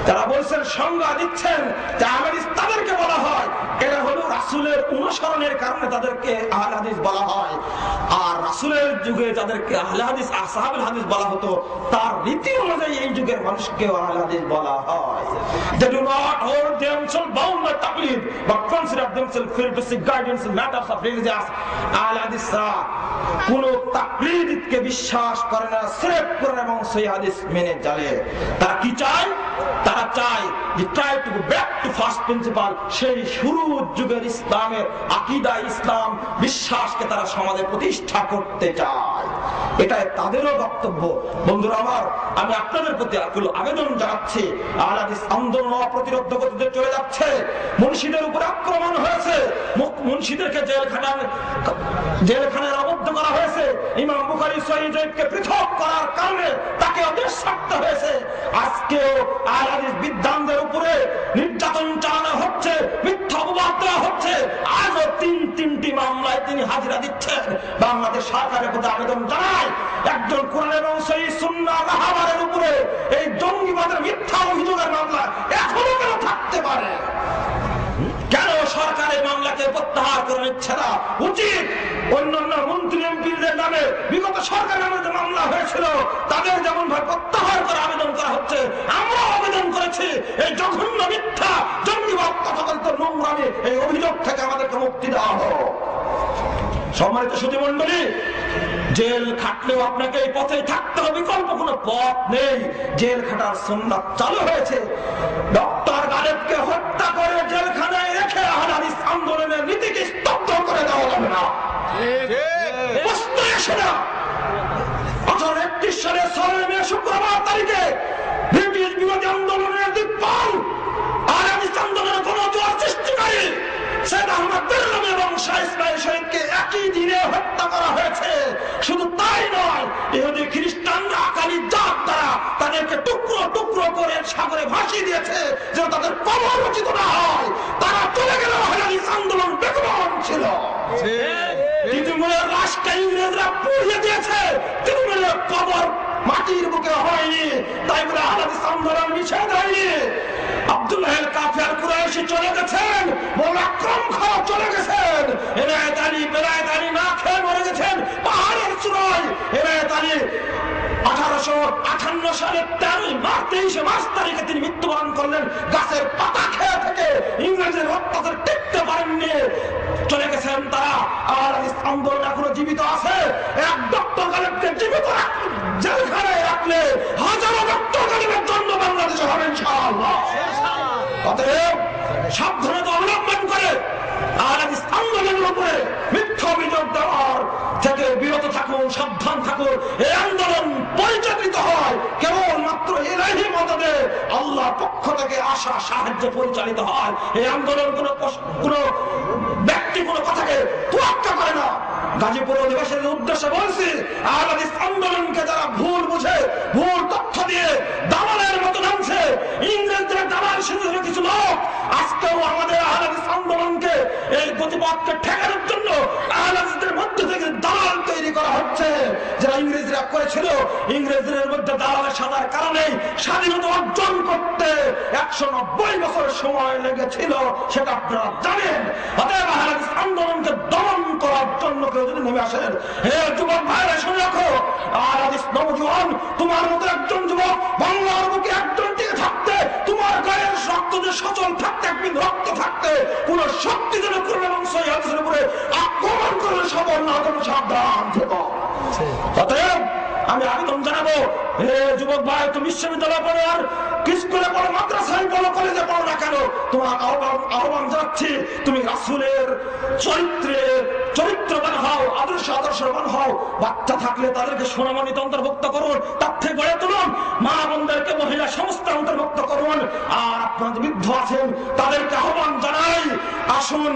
তারা বলছেন, সংজ্ঞা দিচ্ছেন যে আহলাদিস তাদেরকে বলা হয়, এরা হলো রাসূলের অনুসরণের কারণে তাদেরকে আহলে হাদিস বলা হয়। আর রাসূলের যুগে যাদেরকে আহলে হাদিস, আসহাবুল হাদিস বলা হতো, তার রীতি অনুযায়ী এই যুগের মানুষকে আহলে হাদিস বলা হয়। They do not hold themselves bound by taqlid but consider themselves free to seek guidance in matters of religious. আহলে হাদিসরা কোন তাকলিদকে বিশ্বাস করে না, সিরেফ করে এবং সহিহ হাদিস মেনে চলে। তারা কি চায়? তারা চায় যে try to go back to first principle, সেই শুরুর যুগের ইসলামের আকীদা, ইসলাম বিশ্বাসকে তারা সমাজে প্রতিষ্ঠা করতে চায়। এটাই তাদেরও বক্তব্য। বন্ধুরা আমার, আমি আপনাদের প্রতি আকুল আবেদন জানাচ্ছি, আহলে হাদিস আন্দোলন অপ্রতিরোধ গতিতে চলে যাচ্ছে। মুন্সিদের উপর আক্রমণ হয়েছে, মুন্সিদেরকে জেলখানায় আবদ্ধ করা হয়েছে। ইমাম বুখারী সহিহ জয়ীফকে পৃথক করার কারণে তাকে ওদের ছাড়তে হয়েছে। আজকেও আহলে হাদিস বিদ্বানদের উপরে নির্যাতন চালানো হচ্ছে, মিথ্যা অপবাদ দেওয়া হচ্ছে। আজও তিনটি মামলায় তিনি হাজিরা দিচ্ছেন। বাংলাদেশ সরকারের প্রতি আবেদন জানায়, একজন কোরআন এবং সহিহ সুন্নাহ রাহবারের উপরে এই জঙ্গিবাদের মিথ্যা অভিযোগের মামলা এখনো কেন থাকতে পারে? কেন সরকার এই মামলাকে প্রত্যাহার করে নিচ্ছে না? উচিত অন্যান্য মন্ত্রী এমপিদের নামে বিগত সরকারের নামে যে মামলা হয়েছিল তাদের যেমন ভাবে প্রত্যাহার করে আবেদন করা হচ্ছে, আমরাও আবেদন করেছি এই জঘন্য মিথ্যা জঙ্গিবাদ তথাকথিত নোংরামি এই অভিযোগ থেকে আমাদেরকে মুক্তি দেওয়া হোক। সম্মানিত সুধীমণ্ডলী, জেল খাটলেও আপনাকে এই পথে থাকতে হবে, বিকল্প কোনো পথ নেই। জেল খাটার সুন্নাত চালু হয়েছে। ডক্টর গালেবকে হত্যা করে জেলখানায় রেখে আহলে হাদিস আন্দোলনের নীতিকে স্তব্ধ করে দেওয়া যাবে না। 1831 সালের 6 মে শুক্রবার তারিখে ব্রিটিশ বিরোধী আন্দোলনের দিকপাল আহলে হাদিস আন্দোলনের গণজোয়ার সৃষ্টিকারী সৈয়দ আহমদ বেরলভী এবং শাহ ইসমাইল শহীদকে একই দিনে হত্যা করা হয়েছে। শুধু তাই নয়, ইহুদি খ্রিস্টানরা আকালি জাত দ্বারা তাদেরকে টুকরো টুকরো করে সাগরে ভাসিয়ে দিয়েছে যেন তাদের কবর উচিত না হয়। তারা চলে গেল, আহলে হাদিস আন্দোলন বেগবান ছিল। তৃণমূলের লাশকে ইংরেজরা পুড়িয়ে দিয়েছে, তৃণমূলের কবর মাটির বুকে হয়নি, তাই বলে আহলে হাদিস আন্দোলন মিছে দেয়নি। আব্দুল্লাহ আল কাফি আল কুরাইশি চলে গেছেন, মওলা আকরাম খাঁ চলে গেছেন, এনায়েত আলী না খেয়ে মরে গেছেন পাহাড়ের চূড়ায়। এনায়েত আলী 1858 সালের 23 মার্চ তারিখে তিনি মৃত্যুবরণ করলেন গাছের পাতা খেয়ে থেকে। ইংরেজের অত্যাচার টিকতে পারেননি, চলে গেছেন তারা। আর আন্দোলন এখনো জীবিত আছে। এক ডক্টর গালেবকে জীবিত জেলখানায় রাখলে হাজারো ডক্টর গালেবের জন্য বাংলাদেশে হবে ইনশাআল্লাহ। অতএব সাবধানতা অবলম্বন করে আহলে হাদিস আন্দোলনের উপরে মিথ্যা অভিযোগ দেওয়ার থেকে বিরত থাকুন, সাবধান থাকুন। এই আন্দোলন পরিচালিত হয় কেবলমাত্র ইলাহি মদদে, আল্লাহ পক্ষ থেকে আসা সাহায্য পরিচালিত হয়। এই আন্দোলন কোন ব্যক্তি কোন কথাকে তোয়াক্কা করে না। গাজীপুর অধিবাসীদের উদ্দেশ্যে বলছি, আহলে হাদিস আন্দোলনকে যারা ভুল বুঝে, ভুল তথ্য দিয়ে দালালের মতো নামছে, ইংরেজদের দালাল শুধু কিছু লোক আজকেও আমাদের আহলে হাদিস আন্দোলনকে এই গতিপথকে ঠেকানোর জন্য আহলে হাদিসদের মধ্যে থেকে দালাল তৈরি করা হচ্ছে। যারা ইংরেজরা করেছিল, ইংরেজদের মধ্যে দালালের সাজার কারণে স্বাধীনতা অর্জন করতে 190 বছর সময় লেগেছিল, সেটা আপনারা জানেন। অতএব আহলে হাদিস আন্দোলনকে দমন করার জন্য কেউ যদি নেমে আসেন, হে যুবক ভাইরা শুনে রাখো, আহলে হাদিস নওজোয়ান তোমার মতো একজন যুবক বাংলার বুকে একজন টিকে থাকতে, তোমার গায়ের রক্ত যে সচল থাকতে, একদিন রক্ত থাকতে কোন শক্তি যেন করবে এবং সহিহ হাদিসের উপরে আক্রমণ করলে সবল না করবে, সাবধান থেকো। অতএব আমি আবেদন জানাবো, হে যুবক ভাই, তুমি বিশ্ববিদ্যালয় পড়ো আর স্কুলে পড়ো, মাদ্রাসায় পড়ো, কলেজে পড়ো না কেন, তোমার আহ্বান জানাচ্ছি, তুমি রাসূলের চরিত্রবান হও, আদর্শবান হও। বাচ্চা থাকলে তাদেরকে সোনামণিতে অন্তর্ভুক্ত করুন, তার থেকে গড়ে তুলুন, মা বোনদেরকে মহিলা সমস্ত অন্তর্ভুক্ত করুন। আর আপনার বৃদ্ধ আছেন, তাদেরকে আহ্বান জানাই, আসুন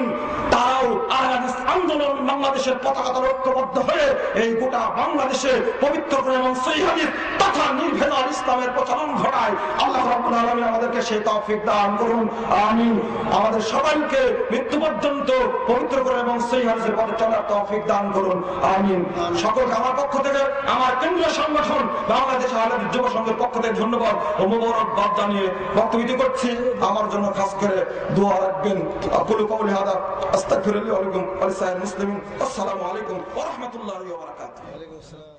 তারাও আহলে হাদিস আন্দোলন বাংলাদেশের পতাকা ঐক্যবদ্ধ হয়ে এই গোটা বাংলাদেশে পবিত্র এবং সহিহ হাদিস তথা নির্ভেজাল ইসলামের প্রচলন ঘটায়। আল্লাহ রাব্বুল আলামিন আমাদেরকে সেই তৌফিক দান করুন, আমিন। আমাদের সবাইকে মৃত্যু পর্যন্ত পবিত্র করে এবং সহিহ হাদিসের পথে চলার তৌফিক দান করুন, আমিন। সকলকে আমার পক্ষ থেকে, আমার কেন্দ্রীয় সংগঠন বাংলাদেশ আহলে হাদিস যুব সংঘের পক্ষ থেকে ধন্যবাদ ও মোবারকবাদ জানিয়ে বক্তব্য করছি। আমার জন্য খাস করে দোয়া রাখবেন। আকুলু কওলি হাদা আস্তাগফিরুল্লাহ ওয়া লাকুম ওয়া লিসাইরিল মুসলিমিন। আসসালামু আলাইকুম ওয়া রাহমাতুল্লাহি ওয়া বারাকাতুহু।